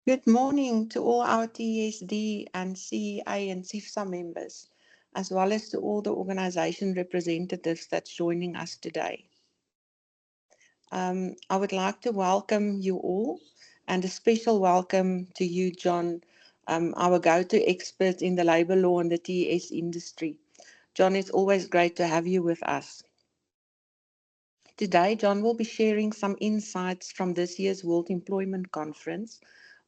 Good morning to all our TESD and CEA and CIFSA members, as well as to all the organisation representatives that's joining us today. I would like to welcome you all, and a special welcome to you, John, our go-to expert in the labour law and the TES industry. John, it's always great to have you with us. Today, John will be sharing some insights from this year's World Employment Conference,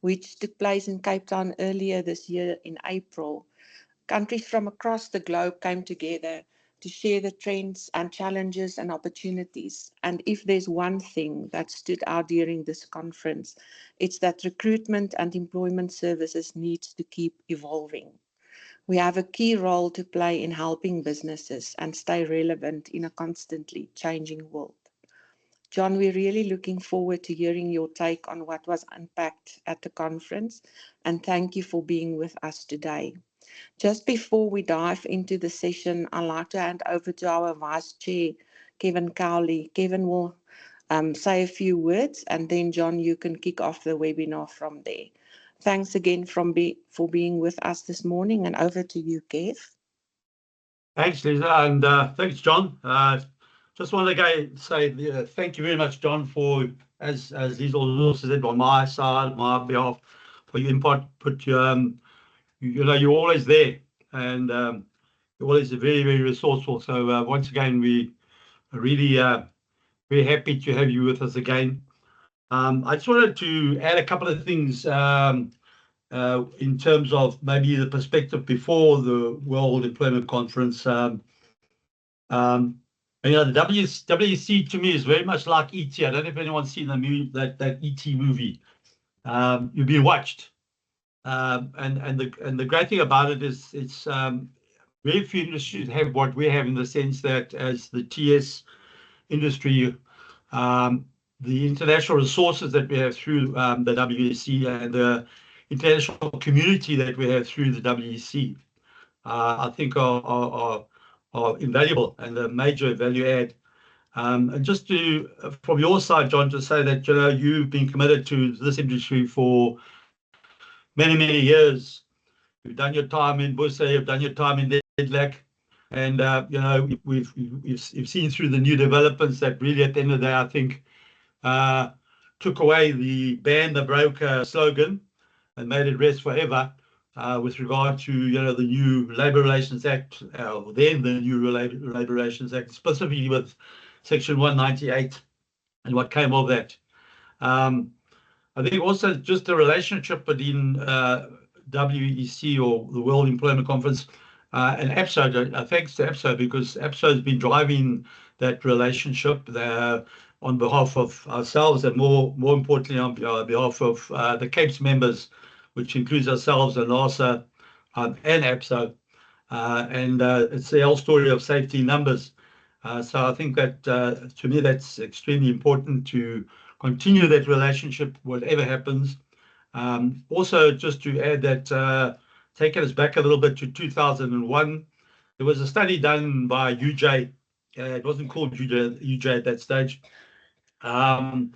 which took place in Cape Town earlier this year in April. Countries from across the globe came together to share the trends and challenges and opportunities. And if there's one thing that stood out during this conference, it's that recruitment and employment services needs to keep evolving. We have a key role to play in helping businesses and stay relevant in a constantly changing world. John, we're really looking forward to hearing your take on what was unpacked at the conference, and thank you for being with us today. Just before we dive into the session, I'd like to hand over to our Vice Chair, Kevin Cowley. Kevin will say a few words, and then, John, you can kick off the webinar from there. Thanks again for being with us this morning, and over to you, Kev. Thanks, Lisa, and thanks, John. Just want to say thank you very much, John, for, as Lisa also said, on my side, my behalf, for your input. You're always there, and you're always very, very resourceful. So once again, we are really very happy to have you with us again. I just wanted to add a couple of things in terms of maybe the perspective before the World Employment Conference. The WEC to me is very much like E.T. I don't know if anyone's seen the movie, that E.T. movie. You've been watched, and the great thing about it is it's very few industries have what we have, in the sense that as the TS industry, the international resources that we have through the WEC and the international community that we have through the WEC, I think are invaluable and a major value add. And just to, from your side, John, to say that you've been committed to this industry for many, many years. You've done your time in Busa, you've done your time in Nedlac, and you've seen through the new developments that really, at the end of the day, I think took away the ban the broker slogan and made it rest forever. With regard to the new Labour Relations Act, then the new Labour Relations Act, specifically with Section 198 and what came of that. I think also just the relationship between WEC, or the World Employment Conference, and APSO. Thanks to APSO, because APSO has been driving that relationship there on behalf of ourselves, and more importantly on behalf of the CAPES members, which includes ourselves and NASA and APSO. And it's the whole story of safety in numbers. So I think that, to me, that's extremely important to continue that relationship, whatever happens. Also, just to add that, taking us back a little bit to 2001, there was a study done by UJ. It wasn't called UJ at that stage. And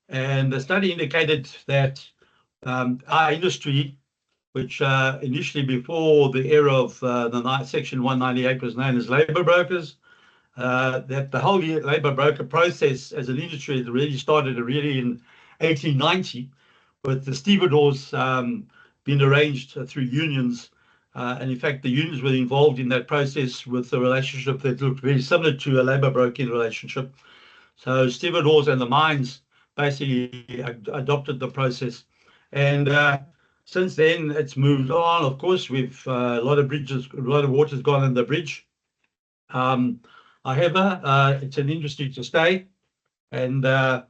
the study indicated that our industry, which initially, before the era of the Section 198, was known as labour brokers, that the whole labour broker process as an industry had really started in 1890, with the stevedores being arranged through unions. And in fact, the unions were involved in that process with a relationship that looked very similar to a labour broking relationship. So stevedores and the mines basically adopted the process. And since then, it's moved on. Of course, we've a lot of water's gone in the bridge. However, it's an industry to stay, and as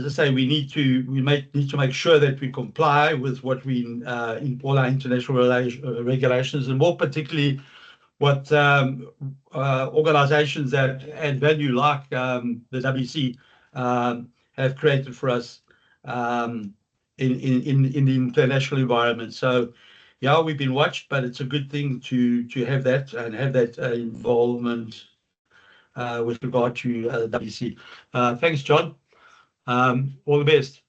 I say, we need to make sure that we comply with what we in all our international regulations, and more particularly what organisations that add value like the WC have created for us in the international environment. So, yeah, we've been watched, but it's a good thing to have that and have that involvement with regard to the WC. Thanks, John. All the best.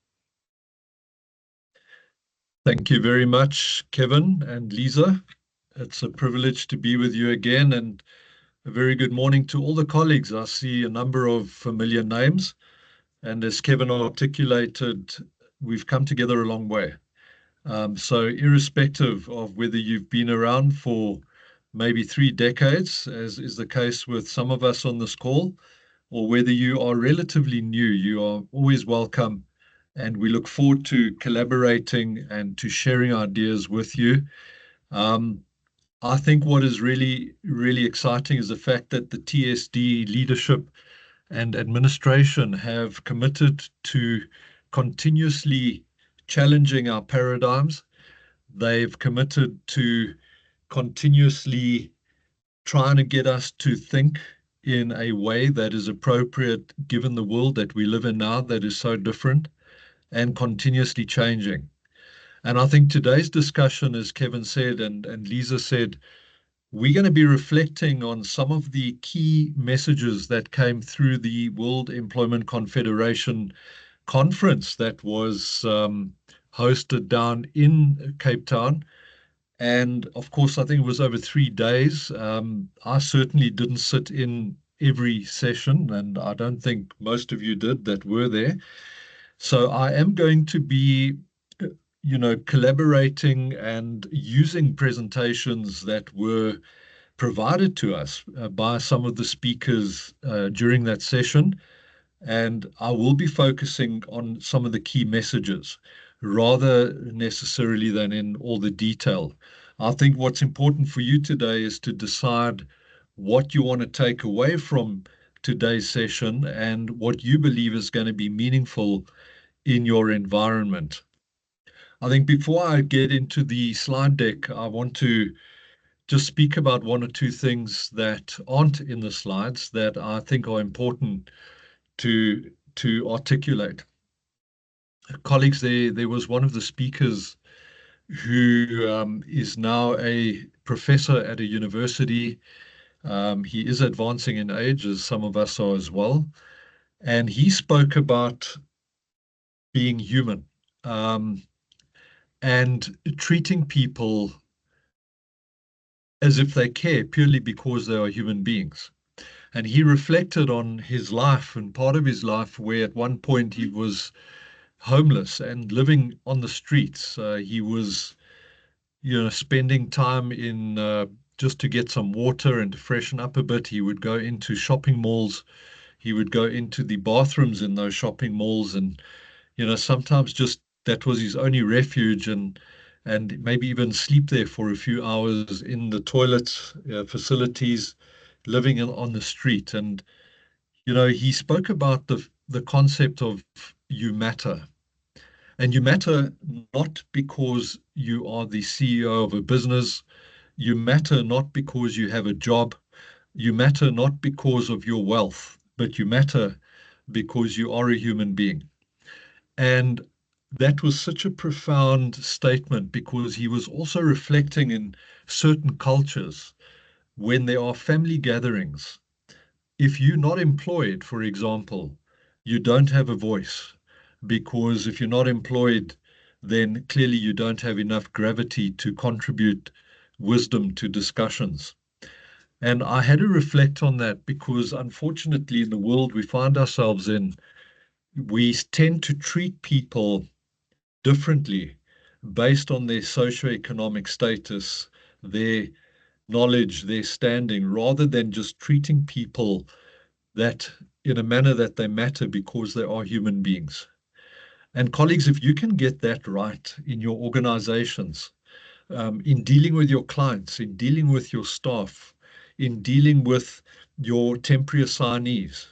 Thank you very much, Kevin and Lisa. It's a privilege to be with you again, and a very good morning to all the colleagues. I see a number of familiar names, and as Kevin articulated, we've come together a long way. So irrespective of whether you've been around for maybe 3 decades, as is the case with some of us on this call, or whether you are relatively new, you are always welcome. And we look forward to collaborating and to sharing ideas with you. I think what is really, really exciting is the fact that the TESD leadership and administration have committed to continuously challenging our paradigms. They've committed to continuously trying to get us to think in a way that is appropriate given the world that we live in now that is so different and continuously changing. And I think today's discussion, as Kevin said and Lisa said, we're going to be reflecting on some of the key messages that came through the World Employment Confederation conference that was hosted down in Cape Town. And of course, I think it was over 3 days. I certainly didn't sit in every session, and I don't think most of you did that were there. So I am going to be, collaborating and using presentations that were provided to us by some of the speakers during that session. And I will be focusing on some of the key messages rather necessarily than in all the detail. I think what's important for you today is to decide what you want to take away from today's session and what you believe is going to be meaningful in your environment. I think before I get into the slide deck, I want to just speak about one or two things that aren't in the slides that I think are important to articulate. Colleagues, there was one of the speakers who is now a professor at a university. He is advancing in age, as some of us are as well. And he spoke about being human and treating people as if they care purely because they are human beings. And he reflected on his life and part of his life where at one point he was homeless and living on the streets. He was, spending time in just to get some water and to freshen up a bit. He would go into shopping malls. He would go into the bathrooms in those shopping malls, and sometimes just that was his only refuge, and maybe even sleep there for a few hours in the toilets facilities, living on the street. And he spoke about the concept of you matter. And you matter not because you are the CEO of a business. You matter not because you have a job. You matter not because of your wealth, but you matter because you are a human being. And that was such a profound statement because he was also reflecting in certain cultures when there are family gatherings. If you're not employed, for example, you don't have a voice, because if you're not employed, then clearly you don't have enough gravity to contribute wisdom to discussions. And I had to reflect on that because unfortunately in the world we find ourselves in, we tend to treat people differently based on their socioeconomic status, their knowledge, their standing, rather than just treating people that in a manner that they matter because they are human beings. And colleagues, if you can get that right in your organizations, in dealing with your clients, in dealing with your staff, in dealing with your temporary assignees,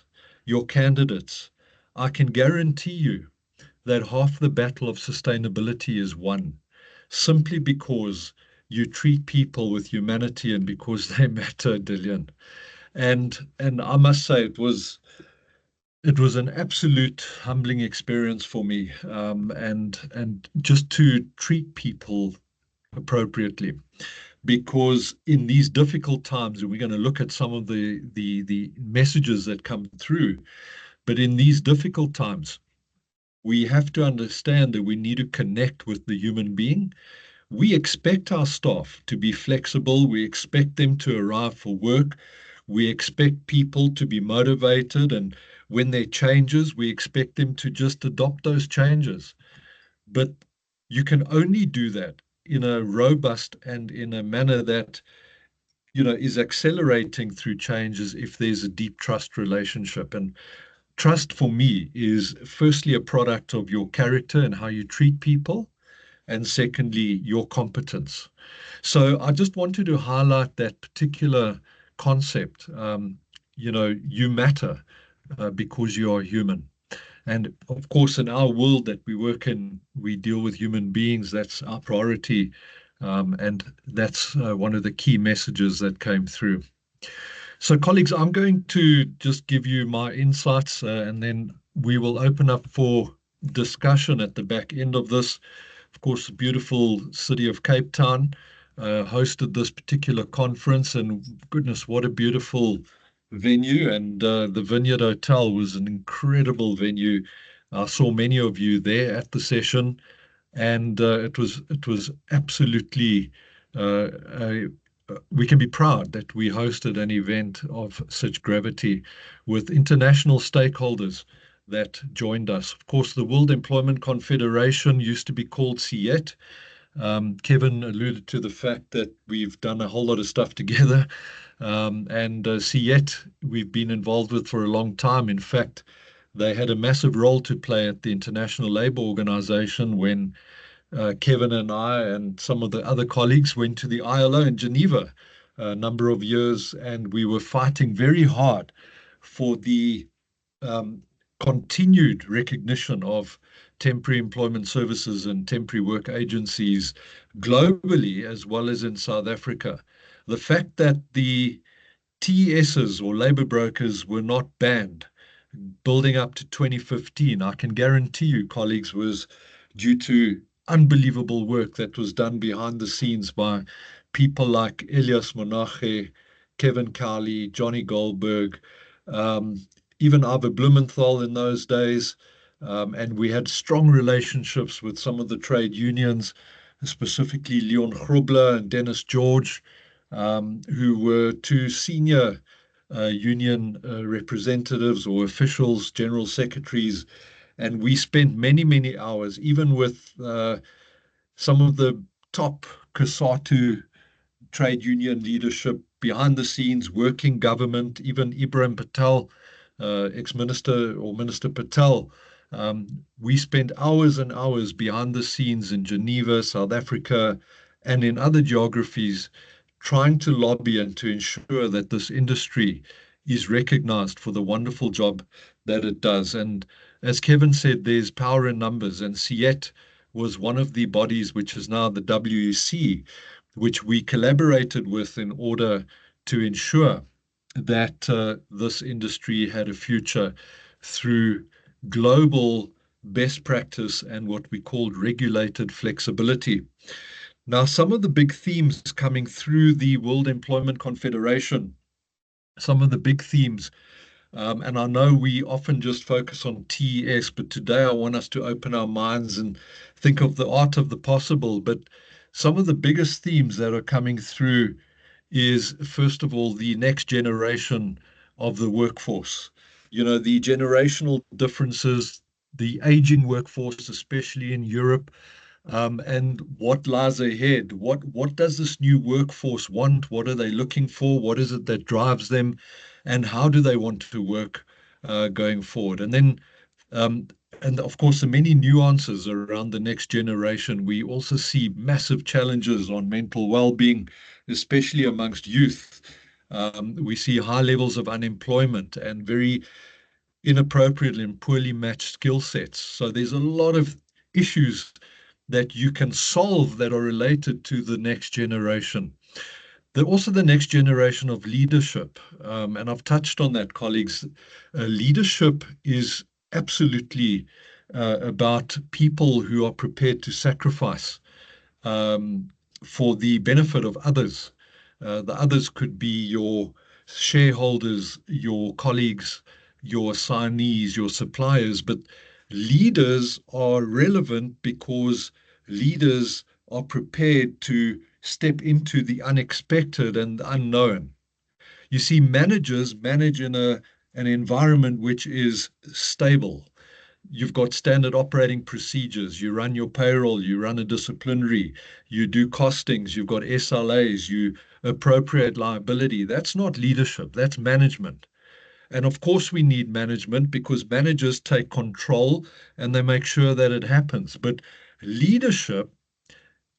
your candidates, I can guarantee you that half the battle of sustainability is won simply because you treat people with humanity and because they matter, Dillian. And I must say it was an absolute humbling experience for me, and just to treat people appropriately, because in these difficult times, and we're going to look at some of the messages that come through, but in these difficult times, we have to understand that we need to connect with the human being. We expect our staff to be flexible. We expect them to arrive for work. We expect people to be motivated. And when there are changes, we expect them to just adopt those changes. But you can only do that in a robust and in a manner that, is accelerating through changes if there's a deep trust relationship. And trust for me is firstly a product of your character and how you treat people, and secondly, your competence. So I just wanted to highlight that particular concept. You matter because you are human. And of course, in our world that we work in, we deal with human beings. That's our priority. And that's one of the key messages that came through. So, colleagues, I'm going to just give you my insights and then we will open up for discussion at the back end of this. Of course, the beautiful city of Cape Town hosted this particular conference, and goodness, what a beautiful venue. And the Vineyard Hotel was an incredible venue. I saw many of you there at the session, and it was absolutely we can be proud that we hosted an event of such gravity with international stakeholders that joined us. Of course, the World Employment Confederation used to be called CET. Kevin alluded to the fact that we've done a whole lot of stuff together. And CET, we've been involved with for a long time. In fact, they had a massive role to play at the International Labour Organization when Kevin and I and some of the other colleagues went to the ILO in Geneva a number of years, and we were fighting very hard for the continued recognition of temporary employment services and temporary work agencies globally as well as in South Africa. The fact that the TESs or labor brokers were not banned building up to 2015, I can guarantee you, colleagues, was due to unbelievable work that was done behind the scenes by people like Elias Monache, Kevin Cowley, Johnny Goldberg, even Ava Blumenthal in those days. And we had strong relationships with some of the trade unions, specifically Leon Grobler and Dennis George, who were two senior union representatives or officials, general secretaries. And we spent many, many hours, even with some of the top COSATU trade union leadership behind the scenes, working government, even Ibrahim Patel, ex-minister or Minister Patel. We spent hours and hours behind the scenes in Geneva, South Africa, and in other geographies, trying to lobby and to ensure that this industry is recognized for the wonderful job that it does. And as Kevin said, there's power in numbers, and CET was one of the bodies, which is now the WEC, which we collaborated with in order to ensure that this industry had a future through global best practice and what we called regulated flexibility. Now, some of the big themes coming through the World Employment Confederation, some of the big themes, and I know we often just focus on TES, but today I want us to open our minds and think of the art of the possible. But some of the biggest themes that are coming through is, first of all, the next generation of the workforce. The generational differences, the aging workforce, especially in Europe, and what lies ahead. What does this new workforce want? What are they looking for? What is it that drives them? And how do they want to work going forward? And then, and of course, the many nuances around the next generation. We also see massive challenges on mental well-being, especially amongst youth. We see high levels of unemployment and very inappropriate and poorly matched skill sets. So there's a lot of issues that you can solve that are related to the next generation. Also the next generation of leadership, and I've touched on that, colleagues. Leadership is absolutely about people who are prepared to sacrifice for the benefit of others. The others could be your shareholders, your colleagues, your assignees, your suppliers, but Leaders are relevant because leaders are prepared to step into the unexpected and the unknown. You see, managers manage in an environment which is stable. You've got standard operating procedures. You run your payroll, you run a disciplinary, you do costings, you've got SLAs, you appropriate liability. That's not leadership, that's management. And of course, we need management because managers take control and they make sure that it happens. But leadership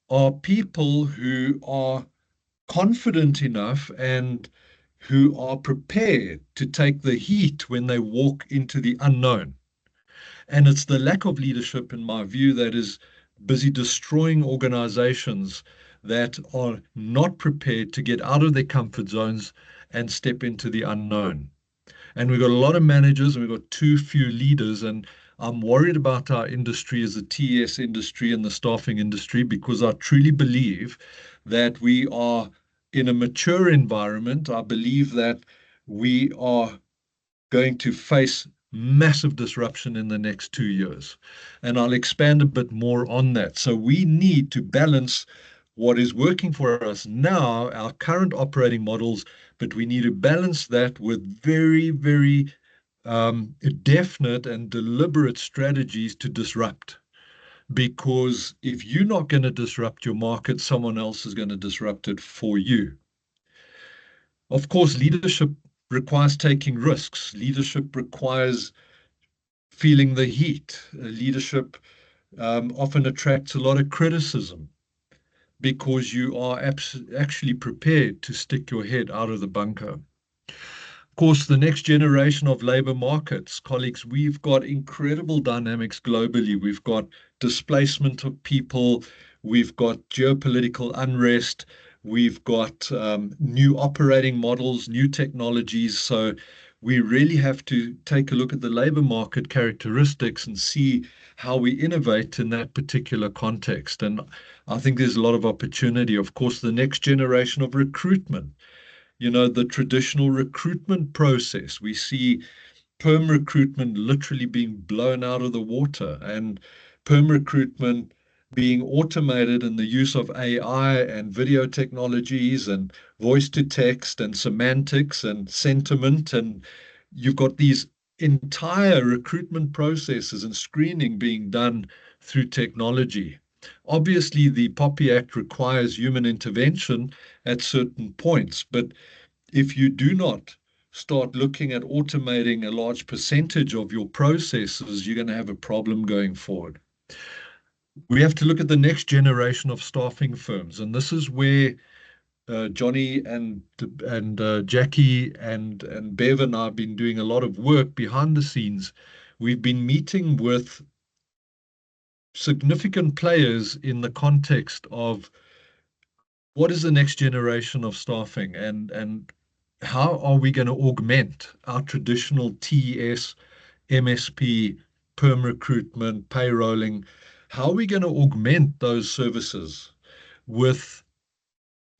are people who are confident enough and who are prepared to take the heat when they walk into the unknown. And it's the lack of leadership, in my view, that is busy destroying organizations that are not prepared to get out of their comfort zones and step into the unknown. And we've got a lot of managers and we've got too few leaders. And I'm worried about our industry as a TES industry and the staffing industry because I truly believe that we are in a mature environment. I believe that we are going to face massive disruption in the next 2 years. And I'll expand a bit more on that. So we need to balance what is working for us now, our current operating models, but we need to balance that with very, very definite and deliberate strategies to disrupt. Because if you're not going to disrupt your market, someone else is going to disrupt it for you. Of course, leadership requires taking risks. Leadership requires feeling the heat. Leadership often attracts a lot of criticism because you are actually prepared to stick your head out of the bunker. Of course, the next generation of labor markets, colleagues, we've got incredible dynamics globally. We've got displacement of people, we've got geopolitical unrest, we've got new operating models, new technologies. So we really have to take a look at the labor market characteristics and see how we innovate in that particular context. And I think there's a lot of opportunity. Of course, the next generation of recruitment, the traditional recruitment process. We see perm recruitment literally being blown out of the water and perm recruitment being automated in the use of AI and video technologies and voice to text and semantics and sentiment. And you've got these entire recruitment processes and screening being done through technology. Obviously, the POPI Act requires human intervention at certain points, but if you do not start looking at automating a large percentage of your processes, you're going to have a problem going forward. We have to look at the next generation of staffing firms, and this is where Johnny and Jackie and Bev and I have been doing a lot of work behind the scenes. We've been meeting with significant players in the context of what is the next generation of staffing and how are we going to augment our traditional TES, MSP, perm recruitment, payrolling? How are we going to augment those services with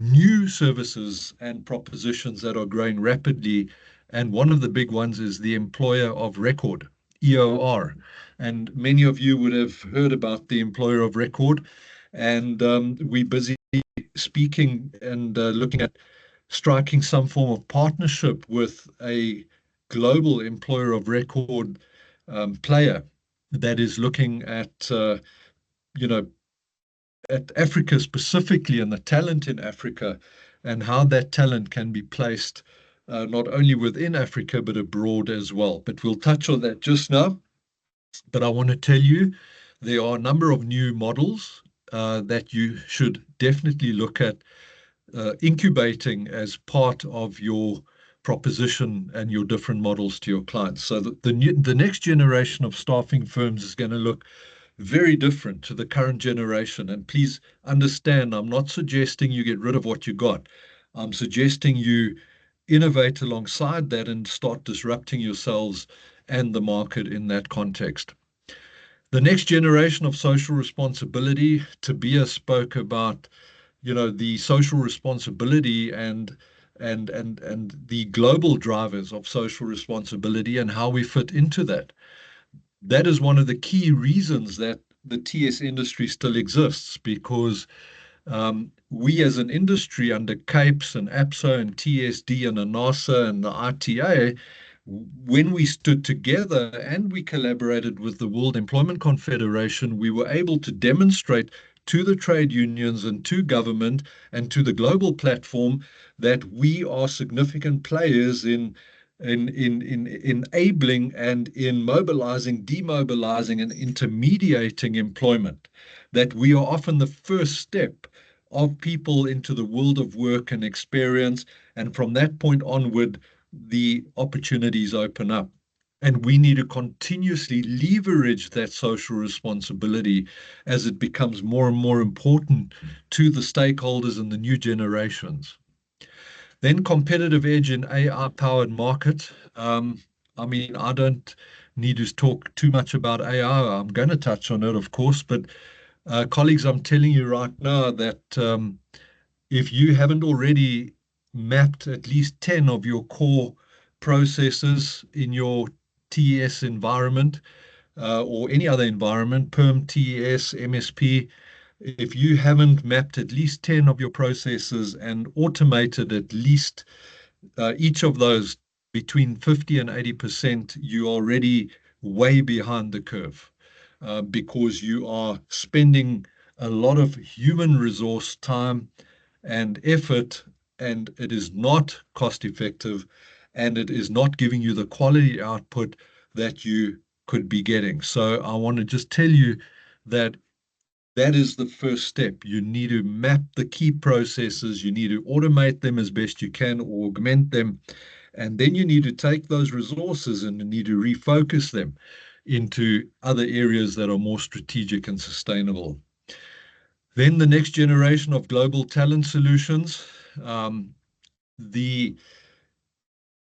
new services and propositions that are growing rapidly? And one of the big ones is the employer of record, EOR. And many of you would have heard about the employer of record. And we're busy speaking and looking at striking some form of partnership with a global employer of record player that is looking at, at Africa specifically and the talent in Africa and how that talent can be placed not only within Africa, but abroad as well. But we'll touch on that just now. But I want to tell you, there are a number of new models that you should definitely look at incubating as part of your proposition and your different models to your clients. So the next generation of staffing firms is going to look very different to the current generation. And please understand, I'm not suggesting you get rid of what you got. I'm suggesting you innovate alongside that and start disrupting yourselves and the market in that context. The next generation of social responsibility, Tobias spoke about the social responsibility and the global drivers of social responsibility and how we fit into that. that is one of the key reasons that the TS industry still exists, because we as an industry under CAPES and APSO and TSD and ANASA and the ITA, when we stood together and we collaborated with the World Employment Confederation, we were able to demonstrate to the trade unions and to government and to the global platform that we are significant players in enabling and in mobilizing, demobilizing, and intermediating employment, that we are often the first step of people into the world of work and experience. And from that point onward, the opportunities open up. And we need to continuously leverage that social responsibility as it becomes more and more important to the stakeholders and the new generations. Then competitive edge in AI-powered market. I mean, I don't need to talk too much about AI. I'm going to touch on it, of course, but colleagues, I'm telling you right now that if you haven't already mapped at least 10 of your core processes in your TES environment or any other environment, PERM, TES, MSP, if you haven't mapped at least 10 of your processes and automated at least each of those between 50 and 80%, you're already way behind the curve because you are spending a lot of human resource time and effort, and it is not cost effective, and it is not giving you the quality output that you could be getting. So I want to just tell you that that is the first step. You need to map the key processes. You need to automate them as best you can, or augment them. And then you need to take those resources and you need to refocus them into other areas that are more strategic and sustainable. Then the next generation of global talent solutions.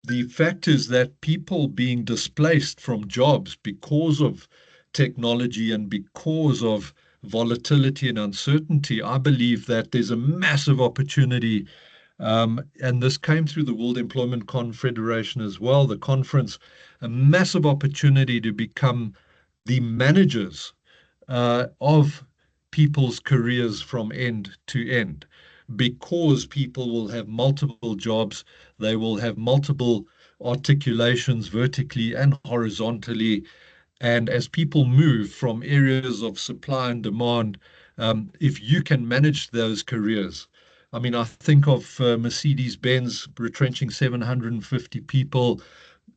The fact is that people being displaced from jobs because of technology and because of volatility and uncertainty, I believe that there's a massive opportunity. And this came through the World Employment Confederation as well, the conference, a massive opportunity to become the managers of people's careers from end to end, because people will have multiple jobs, they will have multiple articulations vertically and horizontally. And as people move from areas of supply and demand, if you can manage those careers, I mean, I think of Mercedes-Benz retrenching 750 people,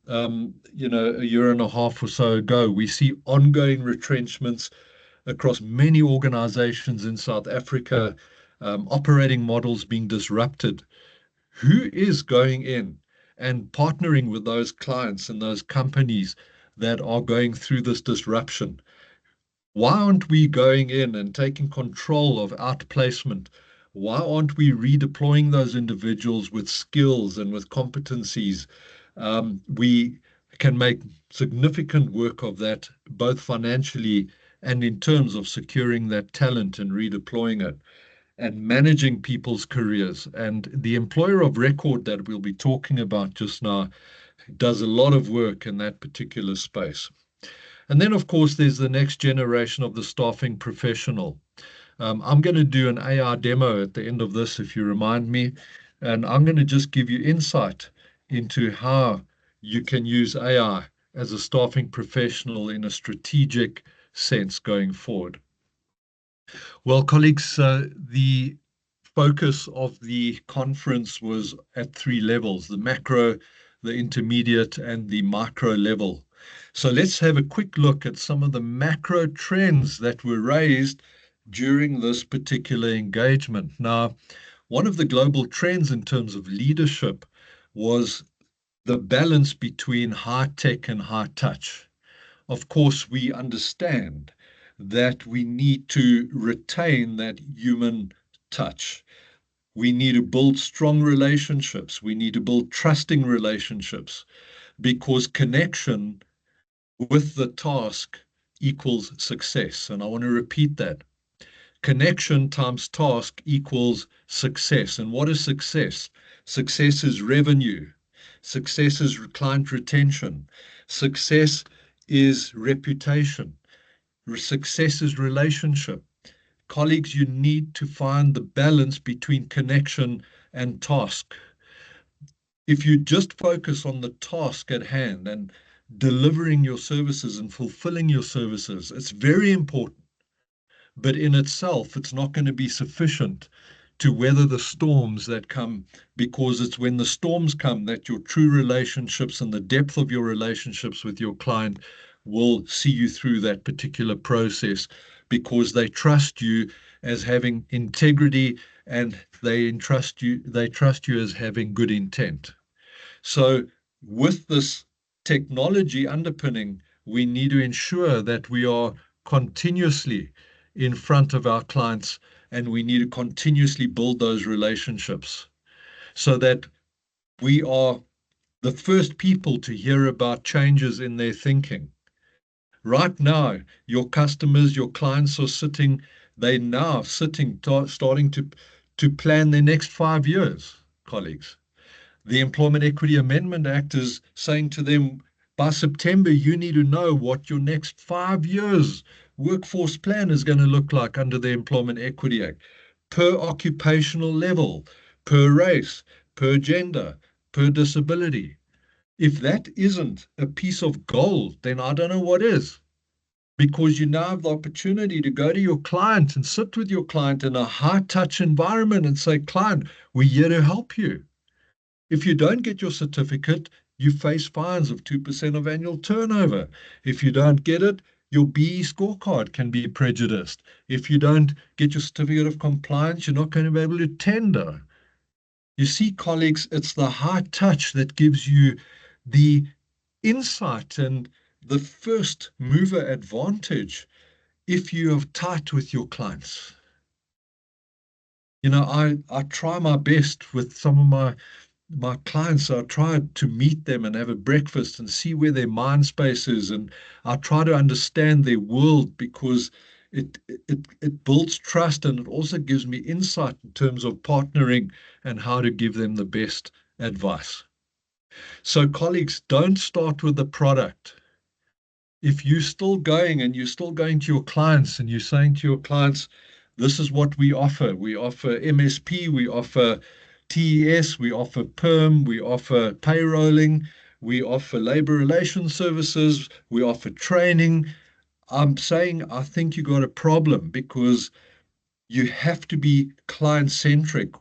a year and a half or so ago. We see ongoing retrenchments across many organizations in South Africa, operating models being disrupted. Who is going in and partnering with those clients and those companies that are going through this disruption? Why aren't we going in and taking control of outplacement? Why aren't we redeploying those individuals with skills and with competencies? We can make significant work of that, both financially and in terms of securing that talent and redeploying it and managing people's careers. And the employer of record that we'll be talking about just now does a lot of work in that particular space. And then, of course, there's the next generation of the staffing professional. I'm going to do an AR demo at the end of this, if you remind me, and I'm going to just give you insight into how you can use AI as a staffing professional in a strategic sense going forward. Well, colleagues, the focus of the conference was at three levels: the macro, the intermediate, and the micro level. So let's have a quick look at some of the macro trends that were raised during this particular engagement. Now, one of the global trends in terms of leadership was the balance between high tech and high touch. Of course, we understand that we need to retain that human touch. We need to build strong relationships. We need to build trusting relationships, because connection with the task equals success. And I want to repeat that. Connection times task equals success. And what is success? Success is revenue. Success is client retention. Success is reputation. Success is relationship. Colleagues, you need to find the balance between connection and task. If you just focus on the task at hand and delivering your services and fulfilling your services, it's very important. But in itself, it's not going to be sufficient to weather the storms that come, because it's when the storms come that your true relationships and the depth of your relationships with your client will see you through that particular process, because they trust you as having integrity, and they trust you as having good intent. So with this technology underpinning, we need to ensure that we are continuously in front of our clients, and we need to continuously build those relationships so that we are the first people to hear about changes in their thinking. Right now, your customers, your clients are sitting, they're now sitting, starting to plan their next 5 years, colleagues. The Employment Equity Amendment Act is saying to them, by September, you need to know what your next 5 years workforce plan is going to look like under the Employment Equity Act, per occupational level, per race, per gender, per disability. If that isn't a piece of gold, then I don't know what is. Because you now have the opportunity to go to your client and sit with your client in a high-touch environment and say, client, we're here to help you. If you don't get your certificate, you face fines of 2% of annual turnover. If you don't get it, your BE scorecard can be prejudiced. If you don't get your certificate of compliance, you're not going to be able to tender. You see, colleagues, it's the high touch that gives you the insight and the first mover advantage if you are tight with your clients. You know, I try my best with some of my clients. I try to meet them and have a breakfast and see where their mind space is, and I try to understand their world, because it builds trust, and it also gives me insight in terms of partnering and how to give them the best advice. So colleagues, don't start with the product. If you're still going and you're still going to your clients and you're saying to your clients, this is what we offer. We offer MSP, we offer TES, we offer perm, we offer payrolling, we offer labor relations services, we offer training. I'm saying I think you got a problem, because you have to be client-centric.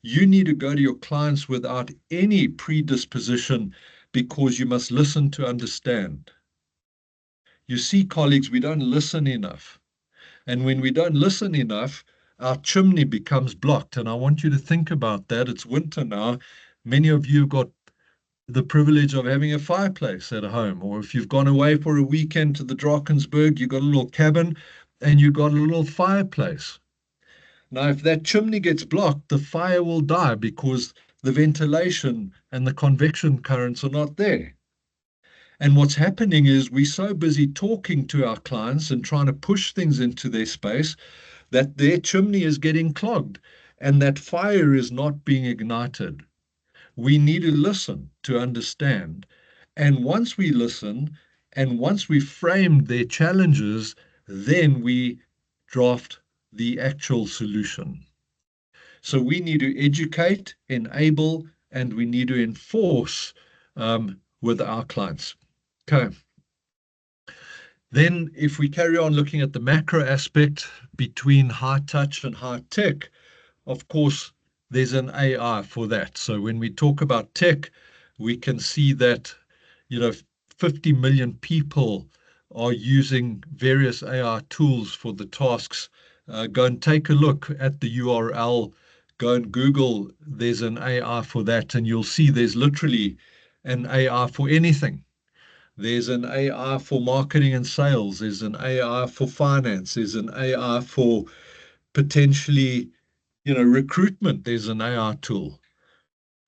You need to go to your clients without any predisposition, because you must listen to understand. You see, colleagues, we don't listen enough. And when we don't listen enough, our chimney becomes blocked. And I want you to think about that. It's winter now. Many of you have got the privilege of having a fireplace at home. Or if you've gone away for a weekend to the Drakensberg, you've got a little cabin and you've got a little fireplace. Now, if that chimney gets blocked, the fire will die, because the ventilation and the convection currents are not there. And what's happening is we're so busy talking to our clients and trying to push things into their space that their chimney is getting clogged and that fire is not being ignited. We need to listen to understand. And once we listen, and once we frame their challenges, then we draft the actual solution. So we need to educate, enable, and we need to enforce with our clients. Okay. Then if we carry on looking at the macro aspect between high touch and high tech, of course, there's an AI for that. So when we talk about tech, we can see that, 50 million people are using various AI tools for the tasks. Go and take a look at the URL. Go and Google, there's an AI for that, and you'll see there's literally an AI for anything. There's an AI for marketing and sales. There's an AI for finance. There's an AI for potentially, recruitment. There's an AI tool.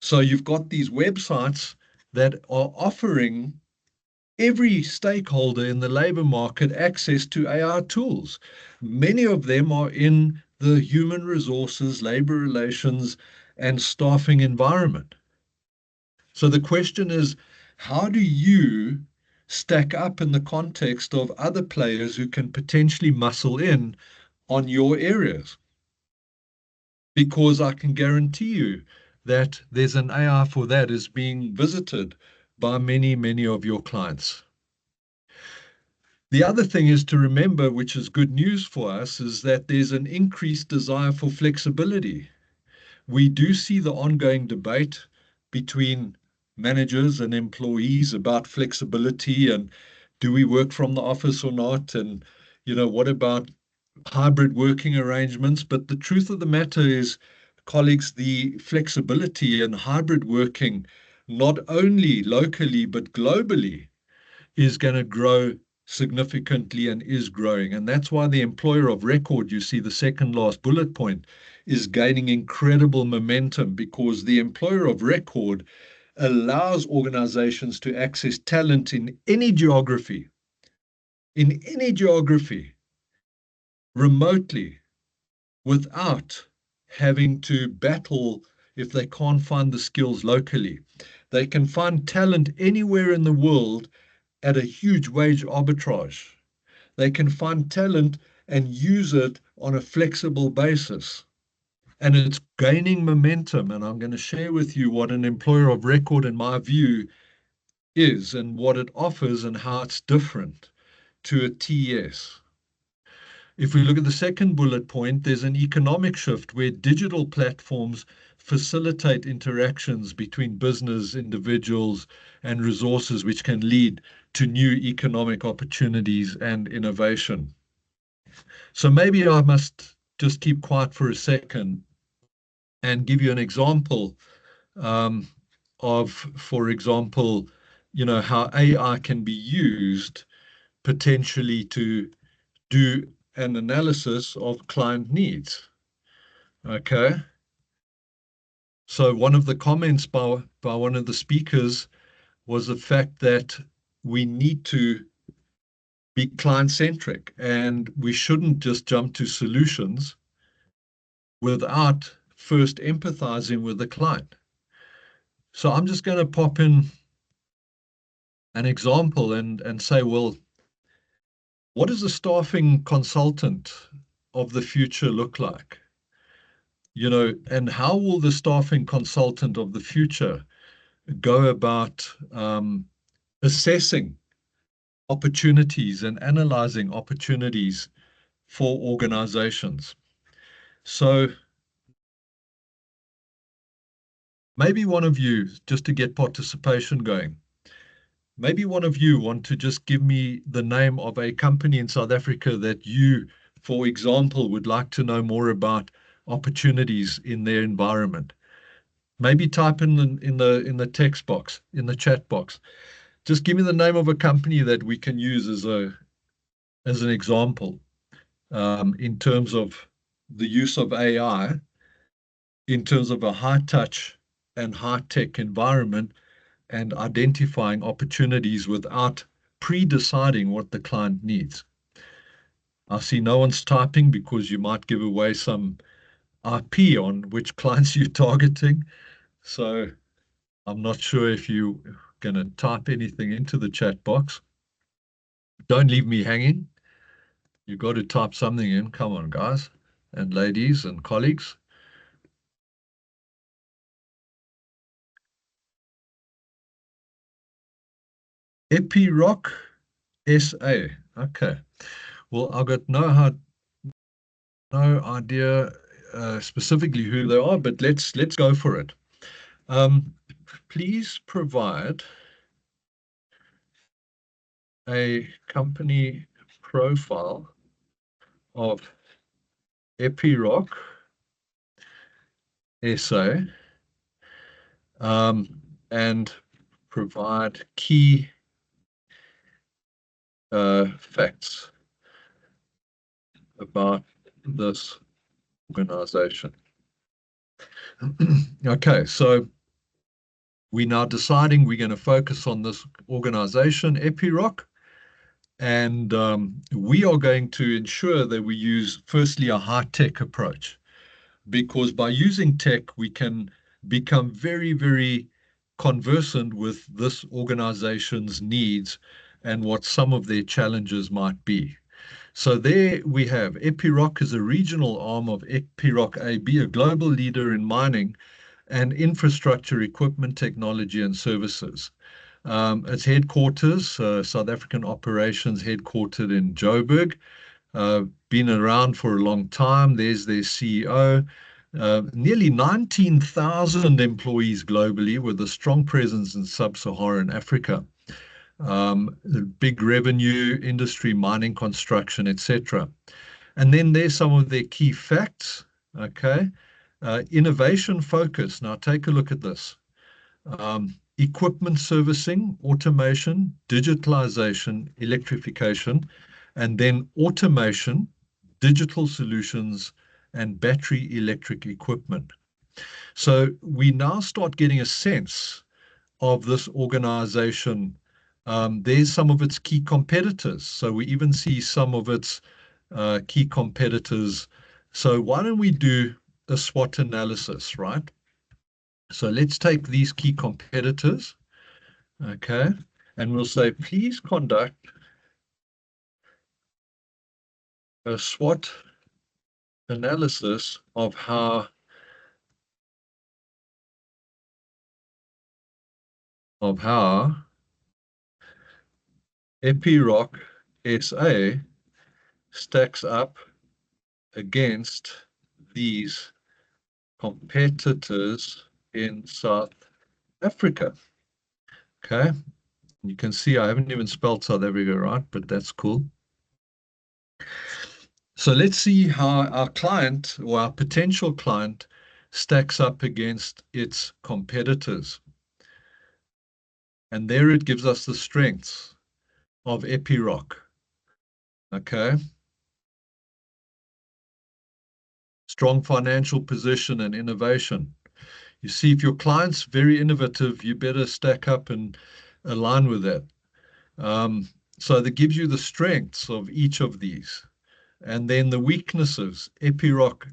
So you've got these websites that are offering every stakeholder in the labor market access to AI tools. Many of them are in the human resources, labor relations, and staffing environment. So the question is, how do you stack up in the context of other players who can potentially muscle in on your areas? Because I can guarantee you that there's an AI for that is being visited by many, many of your clients. The other thing is to remember, which is good news for us, is that there's an increased desire for flexibility. We do see the ongoing debate between managers and employees about flexibility and do we work from the office or not? And, what about hybrid working arrangements? But the truth of the matter is, colleagues, the flexibility and hybrid working, not only locally, but globally, is going to grow significantly and is growing. And that's why the employer of record, you see the second last bullet point, is gaining incredible momentum, because the employer of record allows organizations to access talent in any geography, remotely, without having to battle if they can't find the skills locally. They can find talent anywhere in the world at a huge wage arbitrage. They can find talent and use it on a flexible basis. And it's gaining momentum. And I'm going to share with you what an employer of record, in my view, is and what it offers and how it's different to a TES. If we look at the second bullet point, there's an economic shift where digital platforms facilitate interactions between business, individuals, and resources, which can lead to new economic opportunities and innovation. So maybe I must just keep quiet for a second and give you an example of, for example, how AI can be used potentially to do an analysis of client needs. Okay. So one of the comments by one of the speakers was the fact that we need to be client-centric and we shouldn't just jump to solutions without first empathizing with the client. So I'm just going to pop in an example and say, well, what does a staffing consultant of the future look like? And how will the staffing consultant of the future go about assessing opportunities and analyzing opportunities for organizations? So maybe one of you, just to get participation going, maybe one of you want to just give me the name of a company in South Africa that you, for example, would like to know more about opportunities in their environment. Maybe type in the text box, in the chat box. Just give me the name of a company that we can use as an example in terms of the use of AI, in terms of a high touch and high tech environment, and identifying opportunities without pre-deciding what the client needs. I see no one's typing because you might give away some IP on which clients you're targeting. So I'm not sure if you're going to type anything into the chat box. Don't leave me hanging. You've got to type something in. Come on, guys and ladies and colleagues. Epiroc SA. Okay. Well, I've got no idea specifically who they are, but let's go for it. Please provide a company profile of Epiroc SA and provide key facts about this organization. Okay, so we're now deciding we're going to focus on this organization, Epiroc, and we are going to ensure that we use, firstly, a high-tech approach, because by using tech, we can become very, very conversant with this organization's needs and what some of their challenges might be. So there we have Epiroc is a regional arm of Epiroc AB, a global leader in mining and infrastructure equipment, technology and services. Its headquarters, South African operations headquartered in Joburg, been around for a long time. There's their CEO. Nearly 19,000 employees globally with a strong presence in sub-Saharan Africa. Big revenue, industry, mining, construction, etc. And then there's some of their key facts, okay? Innovation focus. Now take a look at this. Equipment servicing, automation, digitalization, electrification, and then automation, digital solutions, and battery electric equipment. So we now start getting a sense of this organization. There's some of its key competitors. So we even see some of its key competitors. So why don't we do a SWOT analysis, right? So let's take these key competitors, okay, and we'll say, please conduct a SWOT analysis of how Epiroc SA stacks up against these competitors in South Africa. Okay, you can see I haven't even spelled South Africa right, but that's cool. So let's see how our client or our potential client stacks up against its competitors. And there it gives us the strengths of Epiroc. Okay. Strong financial position and innovation. You see, if your client's very innovative, you better stack up and align with that. So that gives you the strengths of each of these. And then the weaknesses, Epiroc,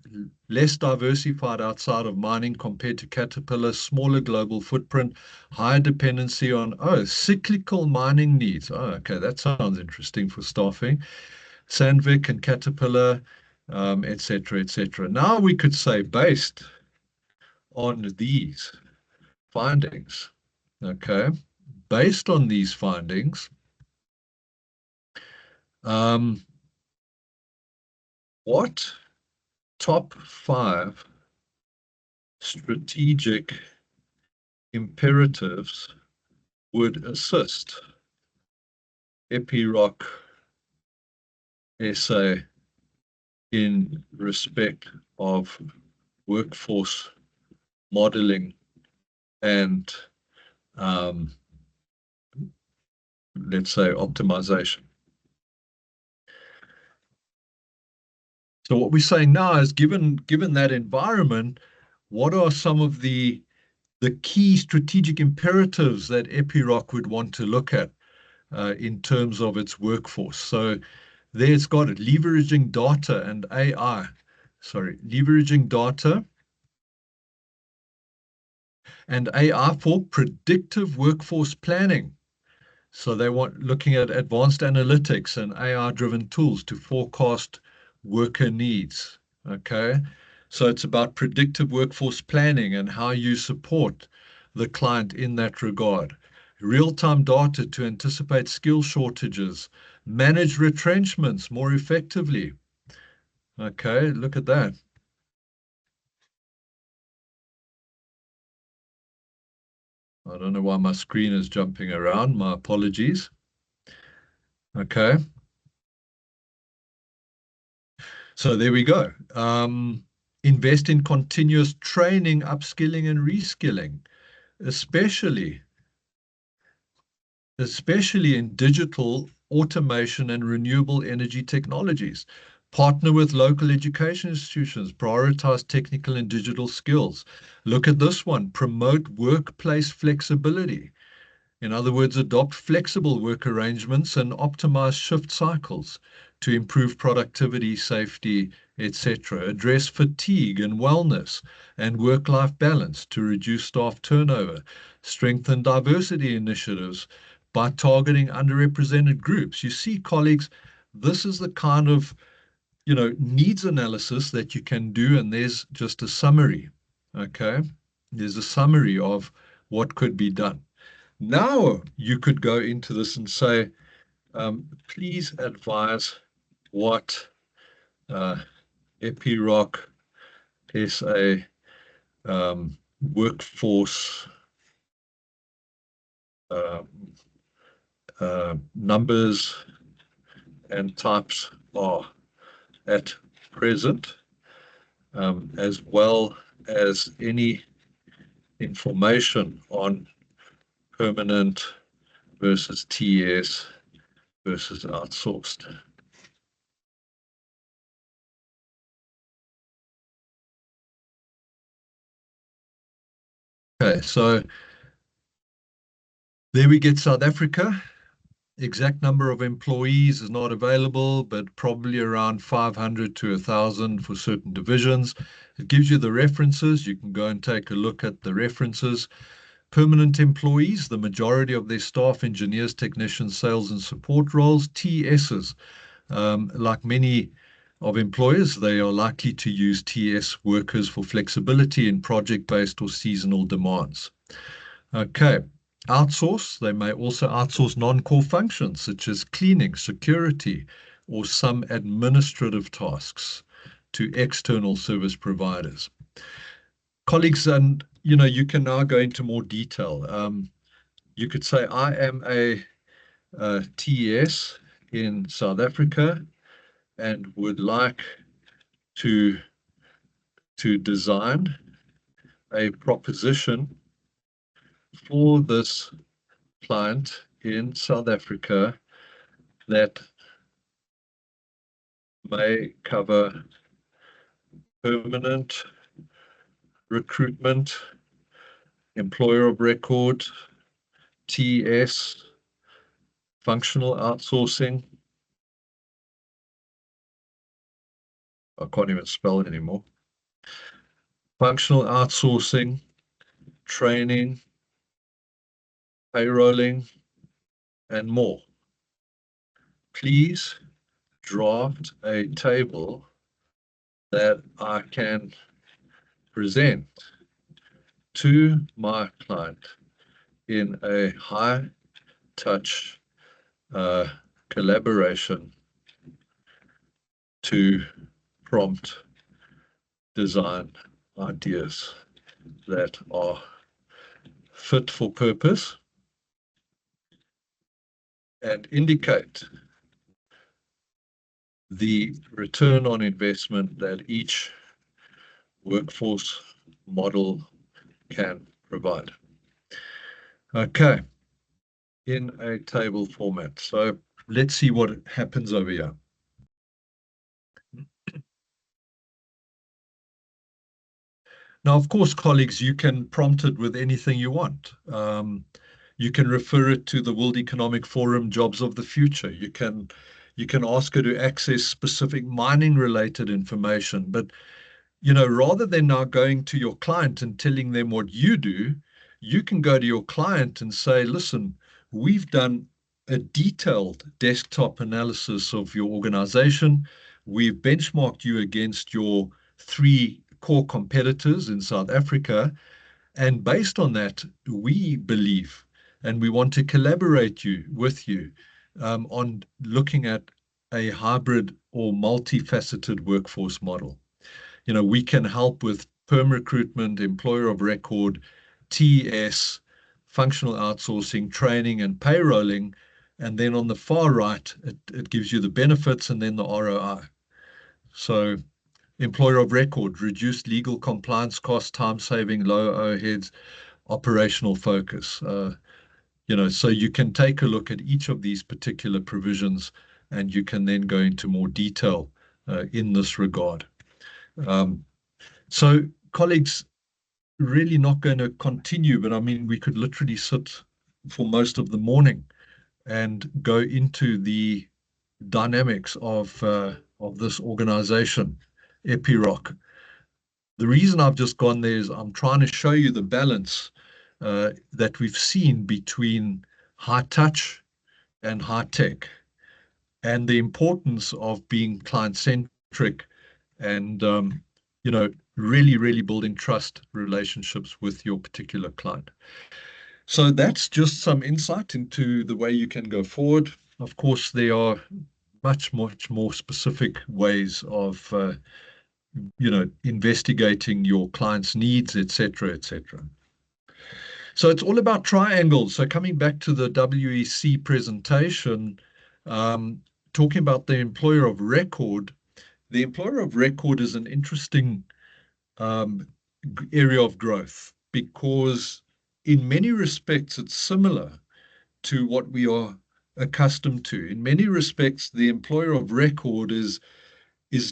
less diversified outside of mining compared to Caterpillar, smaller global footprint, higher dependency on, cyclical mining needs. Oh, okay, that sounds interesting for staffing. Sandvik and Caterpillar, et cetera, et cetera. Now we could say, based on these findings, okay, based on these findings, what top 5 strategic imperatives would assist Epiroc SA in respect of workforce modeling and, let's say, optimization? So what we're saying now is, given that environment, what are some of the key strategic imperatives that Epiroc would want to look at in terms of its workforce? So there's got it, leveraging data and AI. Sorry, leveraging data and AI for predictive workforce planning. So they want looking at advanced analytics and AI-driven tools to forecast worker needs. Okay, so it's about predictive workforce planning and how you support the client in that regard. Real-time data to anticipate skill shortages, manage retrenchments more effectively. Okay, look at that. I don't know why my screen is jumping around. My apologies. Okay. So there we go. Invest in continuous training, upskilling and reskilling, especially in digital automation and renewable energy technologies. Partner with local education institutions, prioritize technical and digital skills. Look at this one, promote workplace flexibility. In other words, adopt flexible work arrangements and optimize shift cycles to improve productivity, safety, etc. Address fatigue and wellness and work-life balance to reduce staff turnover. Strengthen diversity initiatives. by targeting underrepresented groups. You see, colleagues, this is the kind of, needs analysis that you can do, and there's just a summary, okay? There's a summary of what could be done. Now you could go into this and say, please advise what EPIROC SA workforce numbers and types are at present, as well as any information on permanent versus TES versus outsourced. Okay, so there we get South Africa. Exact number of employees is not available, but probably around 500 to 1,000 for certain divisions. It gives you the references. You can go and take a look at the references. Permanent employees, the majority of their staff, engineers, technicians, sales and support roles. TSs, like many of employers, they are likely to use TS workers for flexibility in project-based or seasonal demands. Okay. Outsource, they may also outsource non-core functions such as cleaning, security, or some administrative tasks to external service providers. Colleagues, and you can now go into more detail. You could say, I am a TES in South Africa and would like to design a proposition for this client in South Africa that may cover permanent recruitment, employer of record, TES, functional outsourcing. I can't even spell it anymore. Functional outsourcing, training, payrolling, and more. Please draft a table that I can present to my client in a high-touch collaboration to prompt design ideas that are fit for purpose and indicate the return on investment that each workforce model can provide. Okay, in a table format. So let's see what happens over here. Now, of course, colleagues, you can prompt it with anything you want. You can refer it to the World Economic Forum Jobs of the Future. You can ask her to access specific mining-related information. But, rather than now going to your client and telling them what you do, you can go to your client and say, listen, we've done a detailed desktop analysis of your organization. We've benchmarked you against your 3 core competitors in South Africa. And based on that, we believe, and we want to collaborate with you on looking at a hybrid or multifaceted workforce model. We can help with perm recruitment, employer of record, TES, functional outsourcing, training, and payrolling. And then on the far right, it gives you the benefits and then the ROI. So employer of record, reduced legal compliance costs, time saving, low overheads, operational focus. So you can take a look at each of these particular provisions and you can then go into more detail in this regard. So colleagues, really not going to continue, but I mean, we could literally sit for most of the morning and go into the dynamics of this organization, EPIROC. The reason I've just gone there is I'm trying to show you the balance that we've seen between high touch and high tech, and the importance of being client-centric and, really, really building trust relationships with your particular client. So that's just some insight into the way you can go forward. Of course, there are much more specific ways of, investigating your client's needs, etc., etc. So it's all about triangles. So coming back to the WEC presentation, talking about the employer of record, the employer of record is an interesting area of growth because in many respects it's similar to what we are accustomed to. In many respects, the employer of record is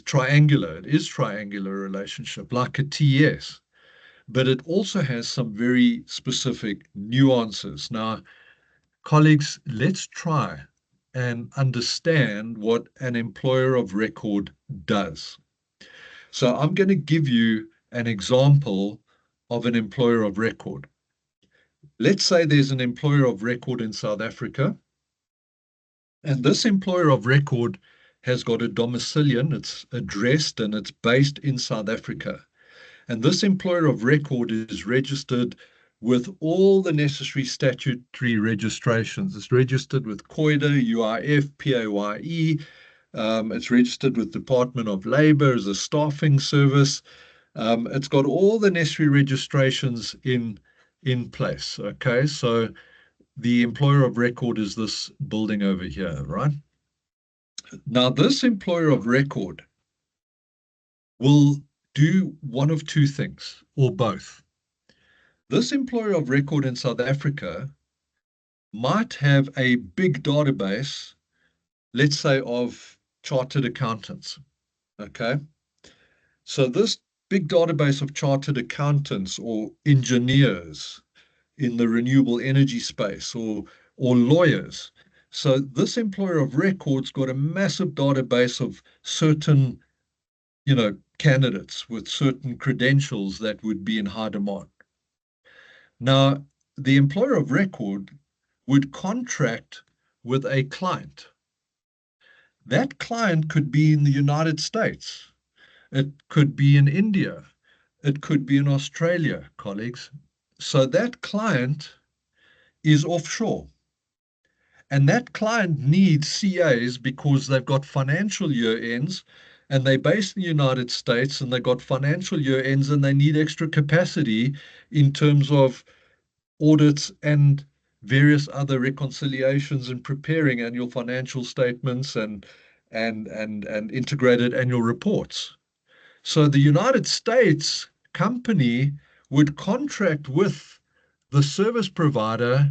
triangular. It is triangular relationship, like a TS, but it also has some very specific nuances. Now, colleagues, let's try and understand what an employer of record does. So I'm going to give you an example of an employer of record. Let's say there's an employer of record in South Africa, and this employer of record has got a domicilium, it's addressed and it's based in South Africa. And this employer of record is registered with all the necessary statutory registrations. It's registered with COIDA, UIF, PAYE. It's registered with Department of Labour as a staffing service. It's got all the necessary registrations in place. Okay, so the employer of record is this building over here, right? Now, this employer of record will do one of two things, or both. This employer of record in South Africa might have a big database, let's say, of chartered accountants. Okay. So this big database of chartered accountants or engineers in the renewable energy space or lawyers. So this employer of record's got a massive database of certain, candidates with certain credentials that would be in high demand. Now, the employer of record would contract with a client. That client could be in the United States. It could be in India. It could be in Australia, colleagues. So that client is offshore. And that client needs CAs because they've got financial year ends and they're based in the United States and they've got financial year ends and they need extra capacity in terms of audits and various other reconciliations and preparing annual financial statements and integrated annual reports. So the United States company would contract with the service provider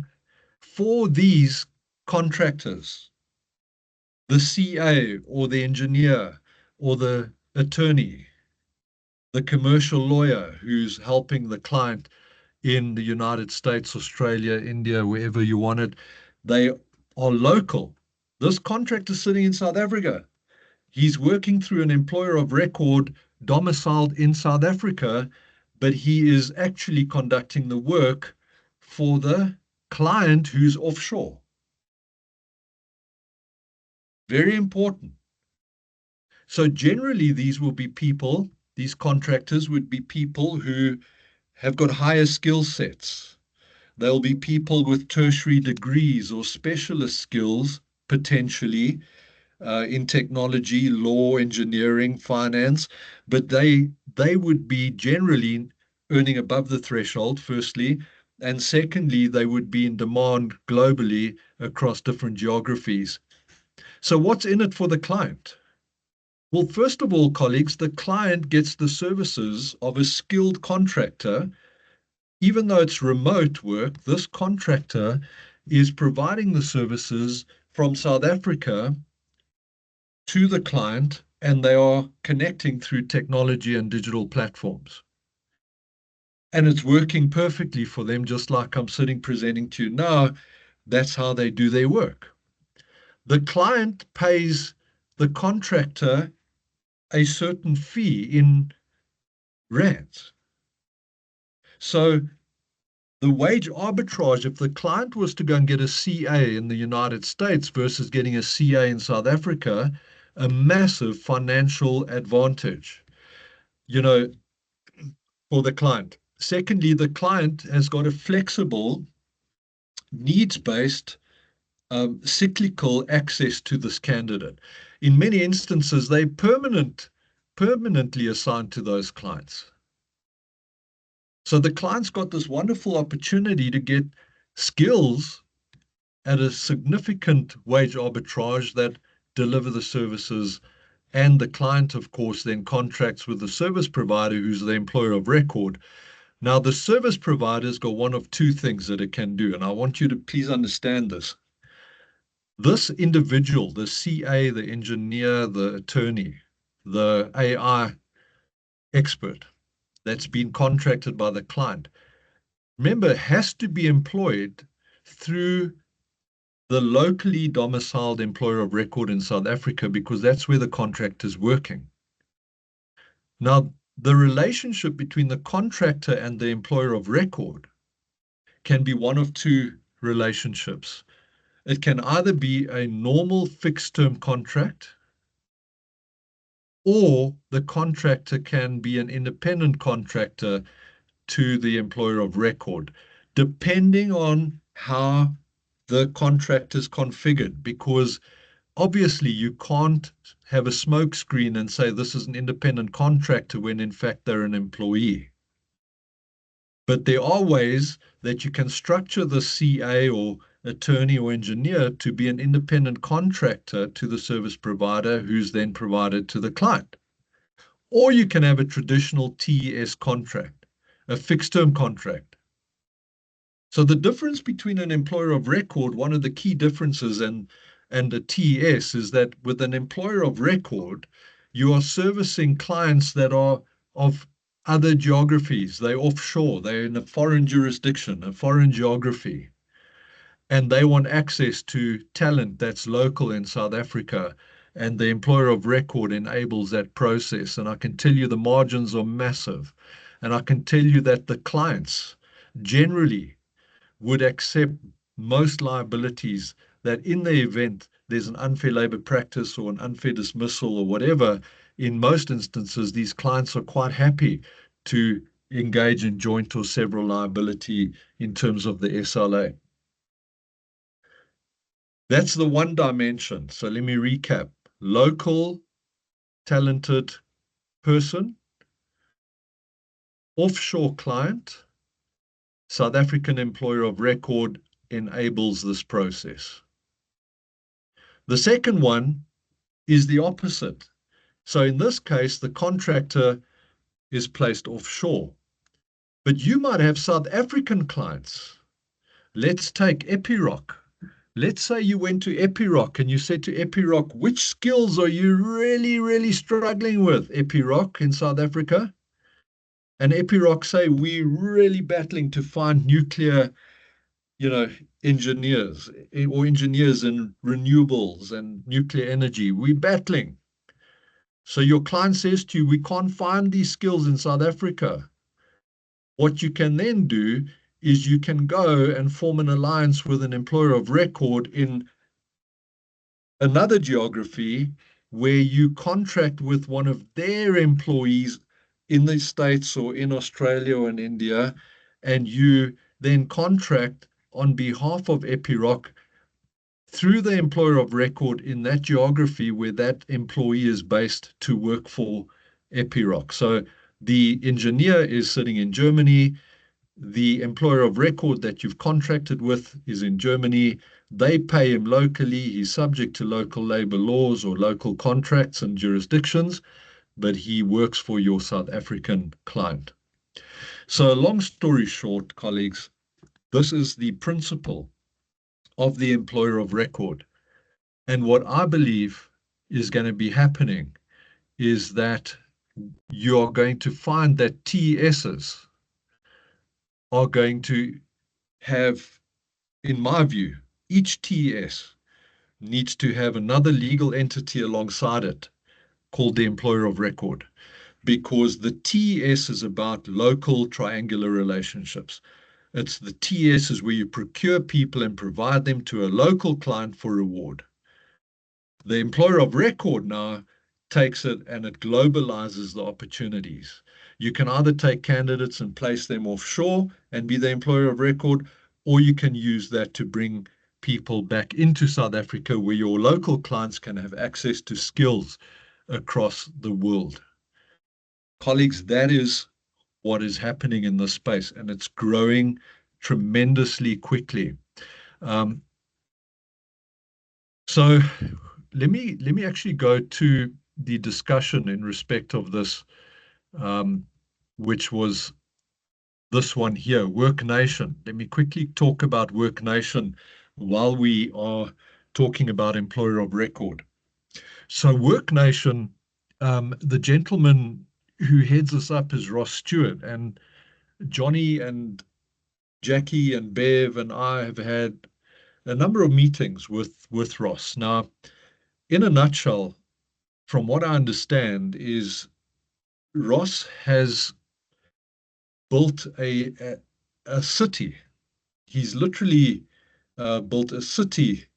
for these contractors, the CA or the engineer or the attorney, the commercial lawyer who's helping the client in the United States, Australia, India, wherever you want it. They are local. This contractor is sitting in South Africa. He's working through an employer of record domiciled in South Africa, but he is actually conducting the work for the client who's offshore. Very important. So generally, these will be people, these contractors would be people who have got higher skill sets. They'll be people with tertiary degrees or specialist skills, potentially, in technology, law, engineering, finance, but they would be generally earning above the threshold, firstly, and secondly, they would be in demand globally across different geographies. So what's in it for the client? Well, first of all, colleagues, the client gets the services of a skilled contractor. Even though it's remote work, this contractor is providing the services from South Africa to the client, and they are connecting through technology and digital platforms. And it's working perfectly for them, just like I'm sitting presenting to you now. That's how they do their work. The client pays the contractor a certain fee in rands. So the wage arbitrage, if the client was to go and get a CA in the United States versus getting a CA in South Africa, a massive financial advantage, you know, for the client. Secondly, the client has got a flexible, needs-based, cyclical access to this candidate. In many instances, they're permanently assigned to those clients. So the client's got this wonderful opportunity to get skills at a significant wage arbitrage that deliver the services, and the client, of course, then contracts with the service provider who's the employer of record. Now, the service provider's got one of two things that it can do, and I want you to please understand this. This individual, the CA, the engineer, the attorney, the AI expert that's been contracted by the client, remember, has to be employed through the locally domiciled employer of record in South Africa, because that's where the contract is working. Now, the relationship between the contractor and the employer of record can be one of two relationships. It can either be a normal fixed-term contract, or the contractor can be an independent contractor to the employer of record, depending on how the contract is configured, because obviously you can't have a smoke screen and say this is an independent contractor when in fact they're an employee. But there are ways that you can structure the CA or attorney or engineer to be an independent contractor to the service provider, who's then provided to the client. Or you can have a traditional TES contract, a fixed-term contract. So the difference between an employer of record, one of the key differences, and a TES is that with an employer of record, you are servicing clients that are of other geographies. They're offshore, they're in a foreign jurisdiction, a foreign geography, and they want access to talent that's local in South Africa, and the employer of record enables that process. And I can tell you the margins are massive, and I can tell you that the clients generally would accept most liabilities, that in the event there's an unfair labor practice or an unfair dismissal or whatever, in most instances, these clients are quite happy to engage in joint or several liability in terms of the SLA. That's the one dimension. So let me recap. Local, talented person, offshore client, South African employer of record enables this process. The second one is the opposite. So in this case, the contractor is placed offshore. But you might have South African clients. Let's take Epiroc. Let's say you went to Epiroc and you said to Epiroc, which skills are you really, really struggling with, Epiroc, in South Africa? And Epiroc say, we're really battling to find nuclear, engineers, or engineers in renewables and nuclear energy. We're battling. So your client says to you, we can't find these skills in South Africa. What you can then do is you can go and form an alliance with an employer of record in another geography, where you contract with one of their employees in the States or in Australia or in India, and you then contract on behalf of Epiroc through the employer of record in that geography where that employee is based to work for Epiroc. So the engineer is sitting in Germany. The employer of record that you've contracted with is in Germany. They pay him locally. He's subject to local labor laws or local contracts and jurisdictions, but he works for your South African client. So long story short, colleagues, this is the principle of the employer of record. And what I believe is going to be happening is that you're going to find that TESs are going to have, in my view, each TES needs to have another legal entity alongside it called the employer of record, because the TES is about local triangular relationships. It's the TS is where you procure people and provide them to a local client for reward. The employer of record now takes it and it globalizes the opportunities. You can either take candidates and place them offshore and be the employer of record, or you can use that to bring people back into South Africa where your local clients can have access to skills across the world. Colleagues, that is what is happening in this space, and it's growing tremendously quickly. So let me actually go to the discussion in respect of this, which was this one here, Work Nation. Let me quickly talk about Work Nation while we are talking about employer of record. So Work Nation, the gentleman who heads us up is Ross Stewart, and Johnny and Jackie and Bev and I have had a number of meetings with Ross. Now, in a nutshell, from what I understand, is Ross has built a city. He's literally built a city.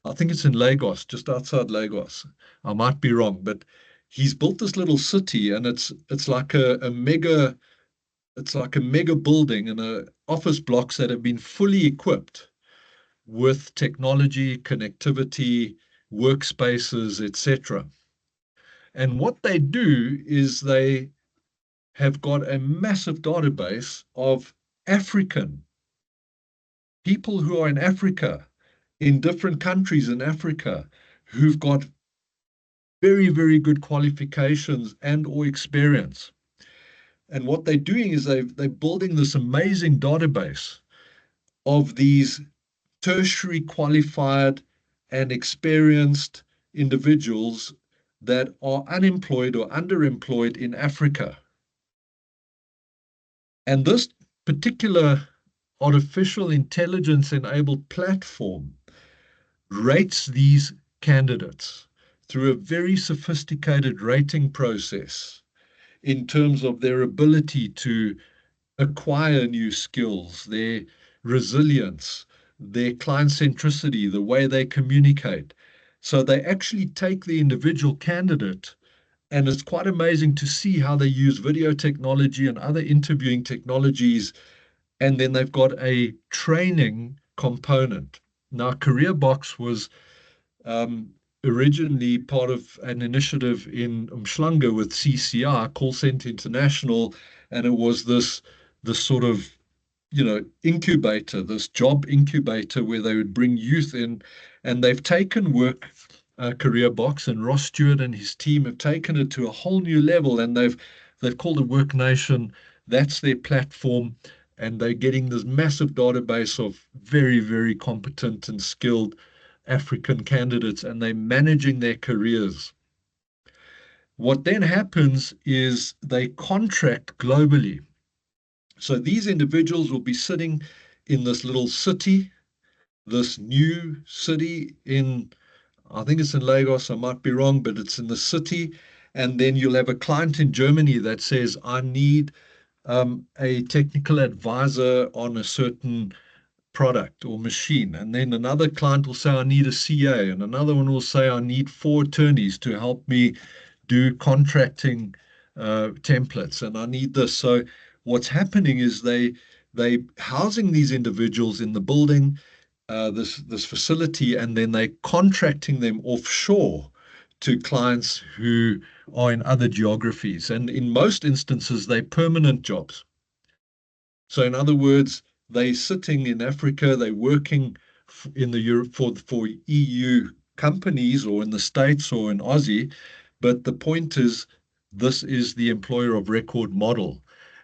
I think it's in Lagos, just outside Lagos. I might be wrong, but he's built this little city, and it's like a mega building and office blocks that have been fully equipped with technology, connectivity, workspaces, etc. And what they do is they have got a massive database of African people who are in Africa, in different countries in Africa, who've got very, very good qualifications and or experience. And what they're doing is they're building this amazing database of these tertiary qualified and experienced individuals that are unemployed or underemployed in Africa. And this particular artificial intelligence enabled platform rates these candidates through a very sophisticated rating process in terms of their ability to acquire new skills, their resilience, their client centricity, the way they communicate. So they actually take the individual candidate, and it's quite amazing to see how they use video technology and other interviewing technologies, and then they've got a training component. Now, CareerBox was originally part of an initiative in Umhlanga with CCI, Call Center International, and it was this sort of incubator, this job incubator where they would bring youth in, and they've taken CareerBox, and Ross Stewart and his team have taken it to a whole new level, and they've called it Work Nation. That's their platform, and they're getting this massive database of very, very competent and skilled African candidates, and they're managing their careers. What then happens is they contract globally. So these individuals will be sitting in this little city, this new city I think it's in Lagos, I might be wrong, but it's in the city. And then you'll have a client in Germany that says, I need a technical advisor on a certain product or machine. And then another client will say, I need a CA. And another one will say, I need 4 attorneys to help me do contracting templates. And I need this. So what's happening is they housing these individuals in the building, this facility, and then they contracting them offshore to clients who are in other geographies. And in most instances, they're permanent jobs. So in other words, they're sitting in Africa, they're working in the Europe for EU companies or in the States or in Aussie. But the point is, this is the employer of record model.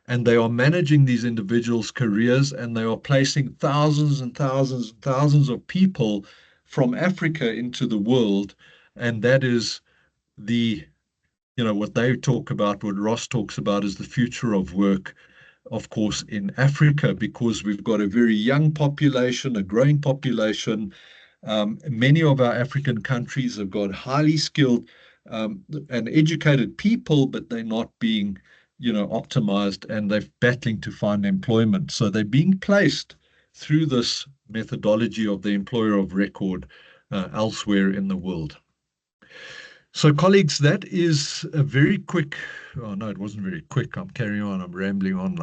And they are managing these individuals' careers, and they are placing thousands and thousands and thousands of people from Africa into the world. And that is what they talk about, what Ross talks about, is the future of work, of course, in Africa, because we've got a very young population, a growing population. Many of our African countries have got highly skilled and educated people, but they're not being optimized, and they're battling to find employment. So they're being placed through this methodology of the employer of record elsewhere in the world. So, colleagues, that is a very quick. Oh no, it wasn't very quick. I'm carrying on. I'm rambling on,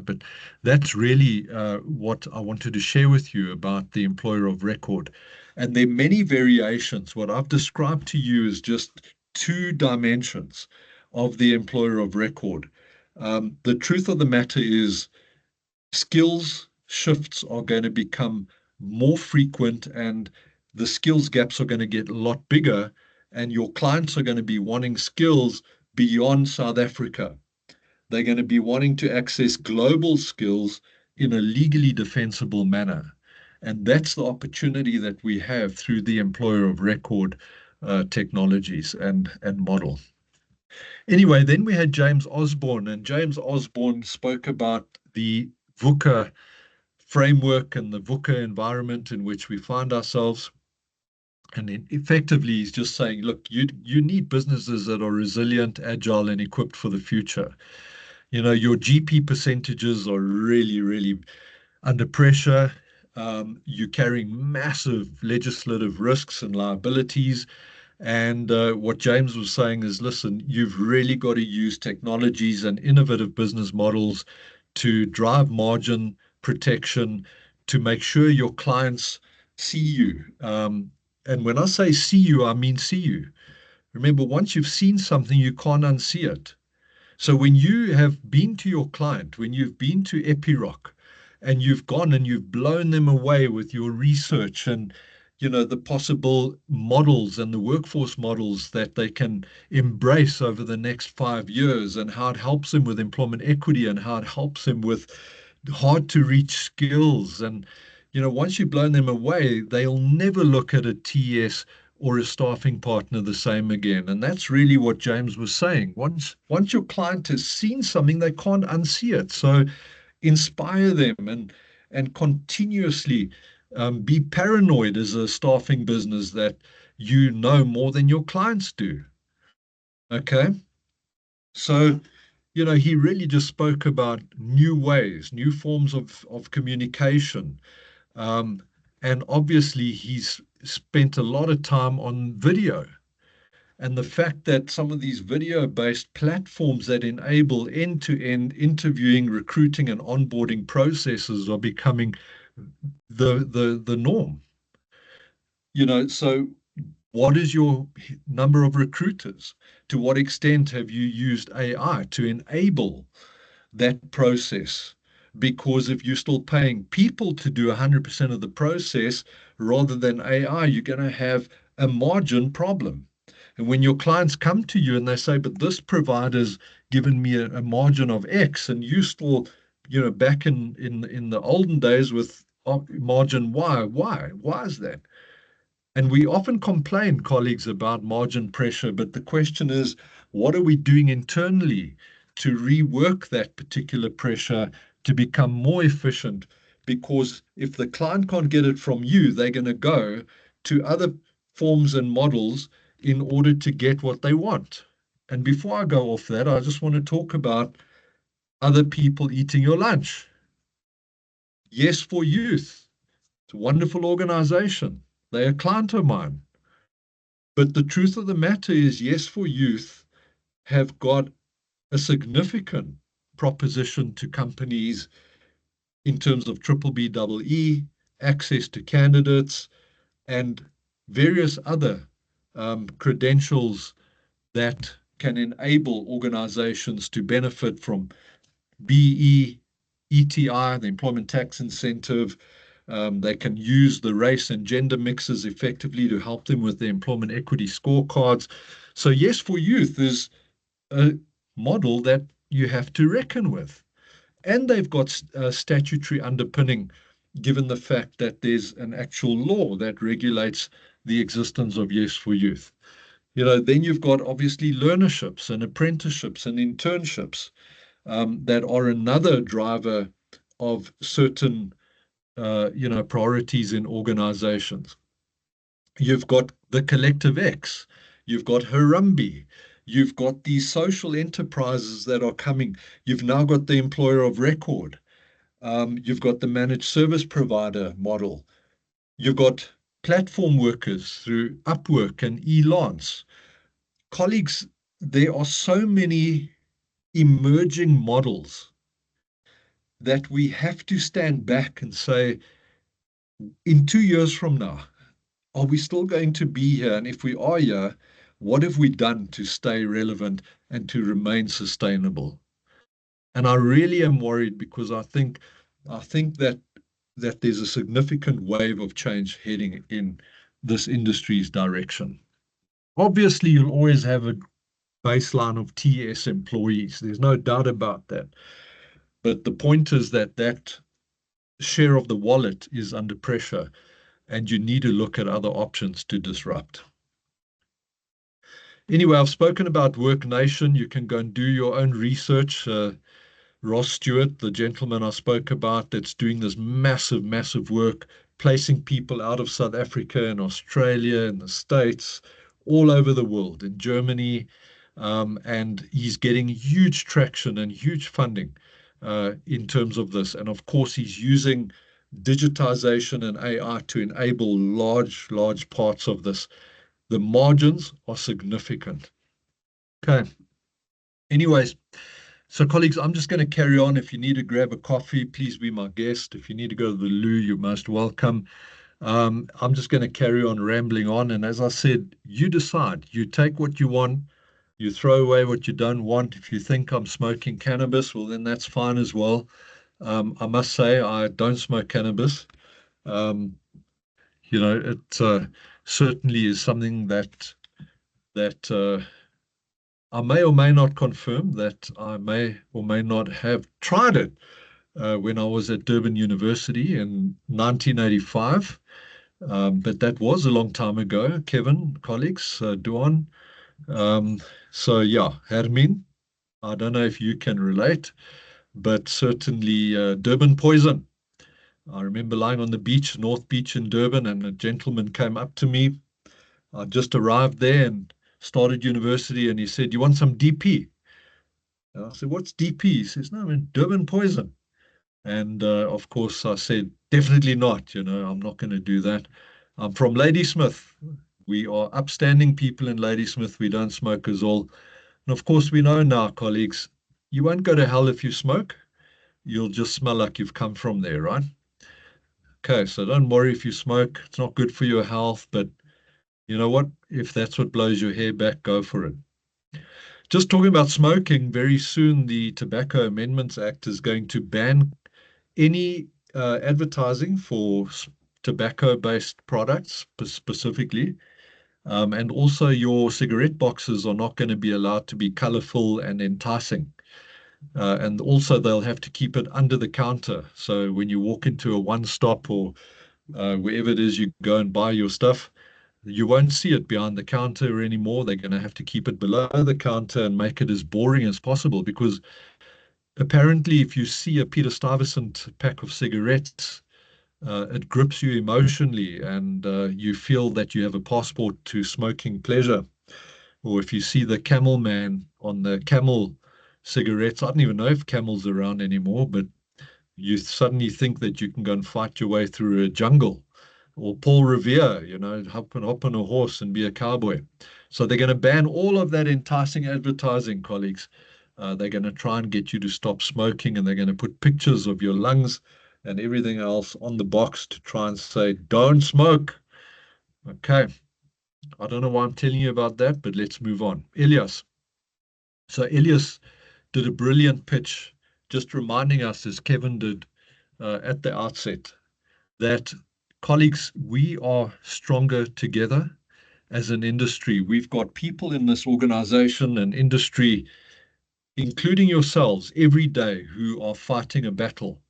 but that's really what I wanted to share with you about the employer of record. And there are many variations. What I've described to you is just 2 dimensions of the employer of record. The truth of the matter is, skills shifts are going to become more frequent, and the skills gaps are going to get a lot bigger, and your clients are going to be wanting skills beyond South Africa. They're going to be wanting to access global skills in a legally defensible manner. And that's the opportunity that we have through the employer of record technologies and model. Anyway, then we had James Osborne, and James Osborne spoke about the VUCA framework and the VUCA environment in which we find ourselves. And effectively, he's just saying, look, you need businesses that are resilient, agile, and equipped for the future. Your GP percentages are really, really under pressure. You're carrying massive legislative risks and liabilities. And what James was saying is, listen, you've really got to use technologies and innovative business models to drive margin protection, to make sure your clients see you. And when I say see you, I mean see you. Remember, once you've seen something, you can't unsee it. So when you have been to your client, when you've been to Epiroc, and you've gone and you've blown them away with your research and the possible models and the workforce models that they can embrace over the next 5 years, and how it helps them with employment equity, and how it helps them with hard to reach skills. And once you've blown them away, they'll never look at a TS or a staffing partner the same again. And that's really what James was saying. Once your client has seen something, they can't unsee it. So inspire them and continuously be paranoid as a staffing business that you know more than your clients do. Okay. So, he really just spoke about new ways, new forms of communication. And obviously, he's spent a lot of time on video. And the fact that some of these video-based platforms that enable end-to-end interviewing, recruiting, and onboarding processes are becoming the norm. So what is your number of recruiters? To what extent have you used AI to enable that process? Because if you're still paying people to do 100% of the process rather than AI, you're going to have a margin problem. And when your clients come to you and they say, but this provider's given me a margin of X, and you still, back in the olden days with margin Y, why is that? And we often complain, colleagues, about margin pressure, but the question is, what are we doing internally to rework that particular pressure to become more efficient? Because if the client can't get it from you, they're going to go to other forms and models in order to get what they want. And before I go off that, I just want to talk about other people eating your lunch. Yes for Youth. It's a wonderful organization. They're a client of mine. But the truth of the matter is, Yes for Youth have got a significant proposition to companies in terms of BBBEE, access to candidates, and various other credentials that can enable organizations to benefit from BE, ETI, the employment tax incentive. They can use the race and gender mixes effectively to help them with their employment equity scorecards. So Yes for Youth is a model that you have to reckon with. And they've got statutory underpinning, given the fact that there's an actual law that regulates the existence of Yes for Youth. Then you've got obviously learnerships and apprenticeships and internships that are another driver of certain, priorities in organizations. You've got the Collective X, you've got Harambee, You've got these social enterprises that are coming. You've now got the employer of record. You've got the managed service provider model. You've got platform workers through Upwork and Elance. Colleagues, there are so many emerging models that we have to stand back and say, in 2 years from now, are we still going to be here? And if we are here, what have we done to stay relevant and to remain sustainable? And I really am worried because I think that there's a significant wave of change heading in this industry's direction. Obviously, you'll always have a baseline of TS employees. There's no doubt about that. But the point is that that share of the wallet is under pressure, and you need to look at other options to disrupt. Anyway, I've spoken about Work Nation. You can go and do your own research. Ross Stewart, the gentleman I spoke about, that's doing this massive, massive work, placing people out of South Africa and Australia and the States, all over the world, in Germany. And he's getting huge traction and huge funding in terms of this. And of course, he's using digitization and AI to enable large, large parts of this. The margins are significant. Okay. Anyways, so colleagues, I'm just going to carry on. If you need to grab a coffee, please be my guest. If you need to go to the loo, you're most welcome. I'm just going to carry on rambling on. And as I said, you decide. You take what you want. You throw away what you don't want. If you think I'm smoking cannabis, well, then that's fine as well. I must say I don't smoke cannabis. It certainly is something that I may or may not confirm that I may or may not have tried it when I was at Durban University in 1985. But that was a long time ago, Kevin, colleagues, Duan. So yeah, Hermin, I don't know if you can relate, but certainly Durban poison. I remember lying on the beach, North Beach in Durban, and a gentleman came up to me. I just arrived there and started university, and he said, "You want some DP?" And I said, "What's DP?" He says, "No, I mean Durban poison." And of course, I said, "Definitely not. I'm not going to do that. I'm from Ladysmith. We are upstanding people in Ladysmith. We don't smoke as all." And of course, we know now, colleagues, you won't go to hell if you smoke. You'll just smell like you've come from there, right? Okay, so don't worry if you smoke. It's not good for your health, but you know what? If that's what blows your hair back, go for it. Just talking about smoking, very soon the Tobacco Amendments Act is going to ban any advertising for tobacco-based products specifically. And also your cigarette boxes are not going to be allowed to be colorful and enticing. And also they'll have to keep it under the counter. So when you walk into a one-stop or wherever it is you go and buy your stuff, you won't see it behind the counter anymore. They're going to have to keep it below the counter and make it as boring as possible, because apparently if you see a Peter Stuyvesant pack of cigarettes, it grips you emotionally, and you feel that you have a passport to smoking pleasure. Or if you see the Camel Man on the Camel cigarettes, I don't even know if Camel's around anymore, but you suddenly think that you can go and fight your way through a jungle. Or Paul Revere, hop on a horse and be a cowboy. So they're going to ban all of that enticing advertising, colleagues. They're going to try and get you to stop smoking, and they're going to put pictures of your lungs and everything else on the box to try and say, don't smoke. Okay. I don't know why I'm telling you about that, but let's move on. Elias. So Elias did a brilliant pitch, just reminding us, as Kevin did at the outset, that colleagues, we are stronger together as an industry. We've got people in this organization and industry, including yourselves, every day who are fighting a battle.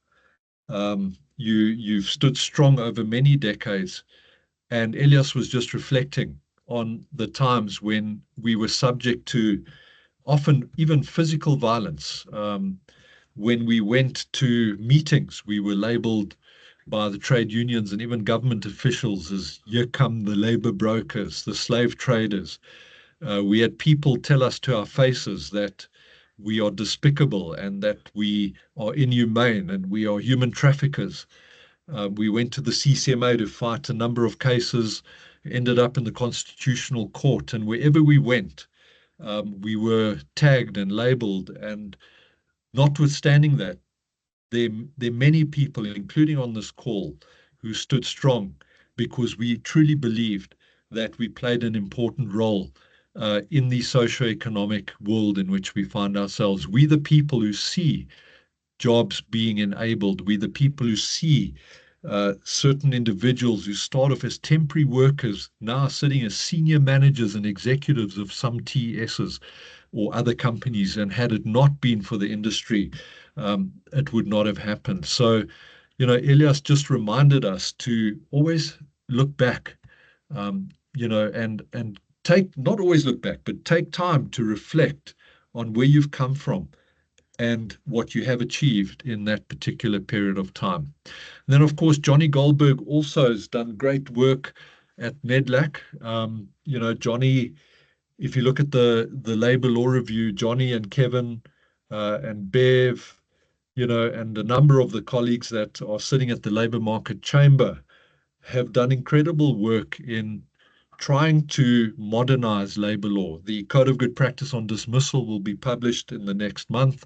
You've stood strong over many decades. And Elias was just reflecting on the times when we were subject to often even physical violence. When we went to meetings, we were labeled by the trade unions and even government officials as, "Here come the labor brokers, the slave traders." We had people tell us to our faces that we are despicable and that we are inhumane and we are human traffickers. We went to the CCMA to fight a number of cases, ended up in the Constitutional Court, and wherever we went, we were tagged and labeled. And notwithstanding that, there are many people, including on this call, who stood strong because we truly believed that we played an important role in the socio-economic world in which we find ourselves. We, the people who see jobs being enabled, we, the people who see certain individuals who start off as temporary workers now sitting as senior managers and executives of some TESs or other companies, and had it not been for the industry, it would not have happened. So, Elias just reminded us to always look back, and take, not always look back, but take time to reflect on where you've come from and what you have achieved in that particular period of time. And then, of course, Johnny Goldberg also has done great work at NEDLAC. Johnny, if you look at the Labour Law Review, Johnny and Kevin and Bev, and a number of the colleagues that are sitting at the Labour Market Chamber have done incredible work in trying to modernize labor law. The Code of Good Practice on Dismissal will be published in the next month.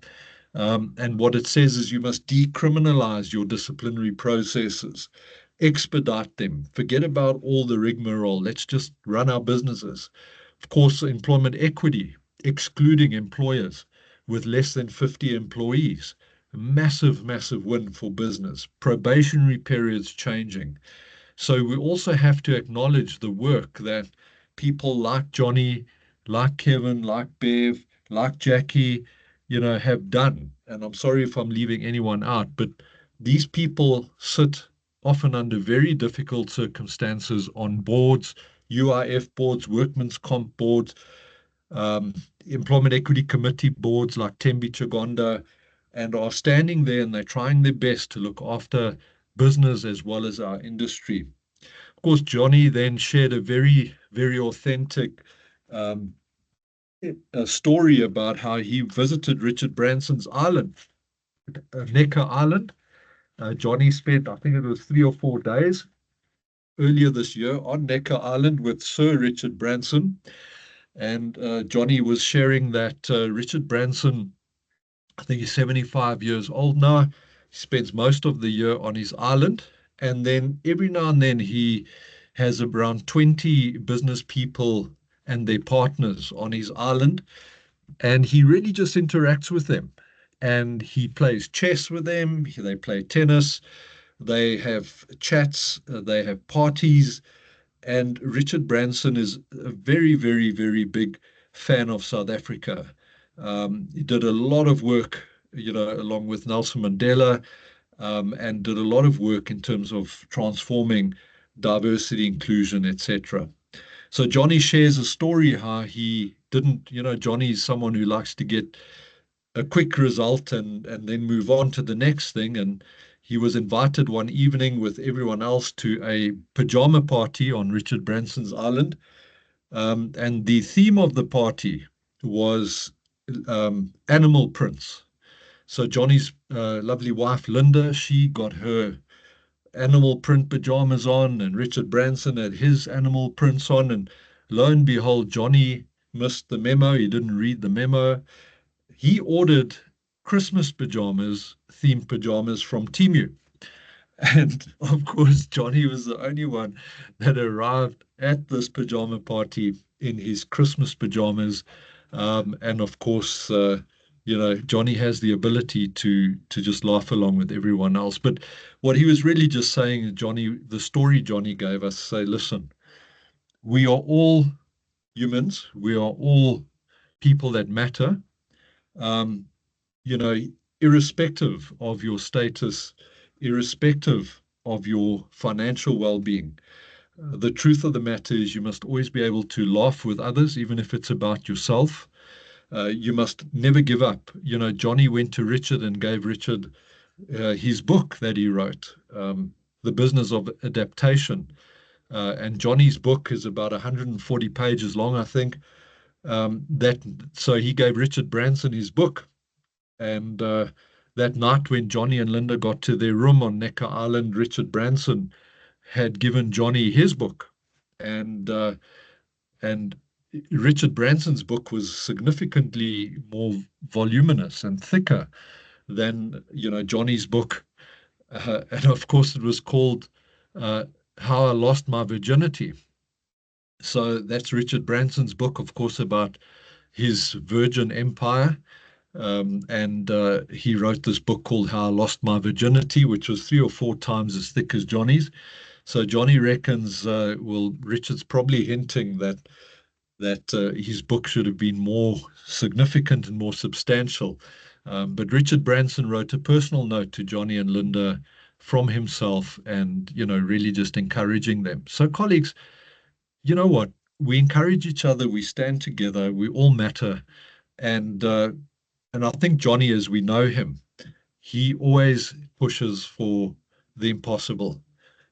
And what it says is you must decriminalize your disciplinary processes, expedite them, forget about all the rigmarole. Let's just run our businesses. Of course, employment equity, excluding employers with less than 50 employees. A massive, massive win for business. Probationary periods changing. So we also have to acknowledge the work that people like Johnny, like Kevin, like Bev, like Jackie, have done. And I'm sorry if I'm leaving anyone out, but these people sit often under very difficult circumstances on boards, UIF boards, workmen's comp boards, employment equity committee boards like Tembi Chagonda, and are standing there and they're trying their best to look after business as well as our industry. Of course, Johnny then shared a very, very authentic a story about how he visited Richard Branson's island, Necker Island. Johnny spent, I think it was 3 or 4 days earlier this year on Necker Island with Sir Richard Branson. And Johnny was sharing that Richard Branson, I think he's 75 years old now. He spends most of the year on his island. And then every now and then he has around 20 business people and their partners on his island. And he really just interacts with them. And he plays chess with them. They play tennis. They have chats. They have parties. And Richard Branson is a very, very, very big fan of South Africa. He did a lot of work, along with Nelson Mandela, and did a lot of work in terms of transforming diversity, inclusion, etc. So Johnny shares a story how he didn't, Johnny's someone who likes to get a quick result and then move on to the next thing. And he was invited one evening with everyone else to a pajama party on Richard Branson's island. And the theme of the party was animal prints. So Johnny's lovely wife, Linda, she got her animal print pajamas on, and Richard Branson had his animal prints on. And lo and behold, Johnny missed the memo. He didn't read the memo. He ordered Christmas pajamas, themed pajamas from Temu. And of course, Johnny was the only one that arrived at this pajama party in his Christmas pajamas. And of course, Johnny has the ability to just laugh along with everyone else. But what he was really just saying, Johnny, the story Johnny gave us, say, listen, we are all humans. We are all people that matter. Irrespective of your status, irrespective of your financial well-being. The truth of the matter is you must always be able to laugh with others, even if it's about yourself. You must never give up. Johnny went to Richard and gave Richard his book that he wrote, The Business of Adaptation. And Johnny's book is about 140 pages long, I think. So he gave Richard Branson his book. And that night when Johnny and Linda got to their room on Necker Island, Richard Branson had given Johnny his book. And Richard Branson's book was significantly more voluminous and thicker than Johnny's book. And of course, it was called How I Lost My Virginity. So that's Richard Branson's book, of course, about his virgin empire. And he wrote this book called How I Lost My Virginity, which was 3 or 4 times as thick as Johnny's. So Johnny reckons, Richard's probably hinting that his book should have been more significant and more substantial. But Richard Branson wrote a personal note to Johnny and Linda from himself and, really just encouraging them. So colleagues, you know what? We encourage each other. We stand together. We all matter. And I think Johnny, as we know him, he always pushes for the impossible.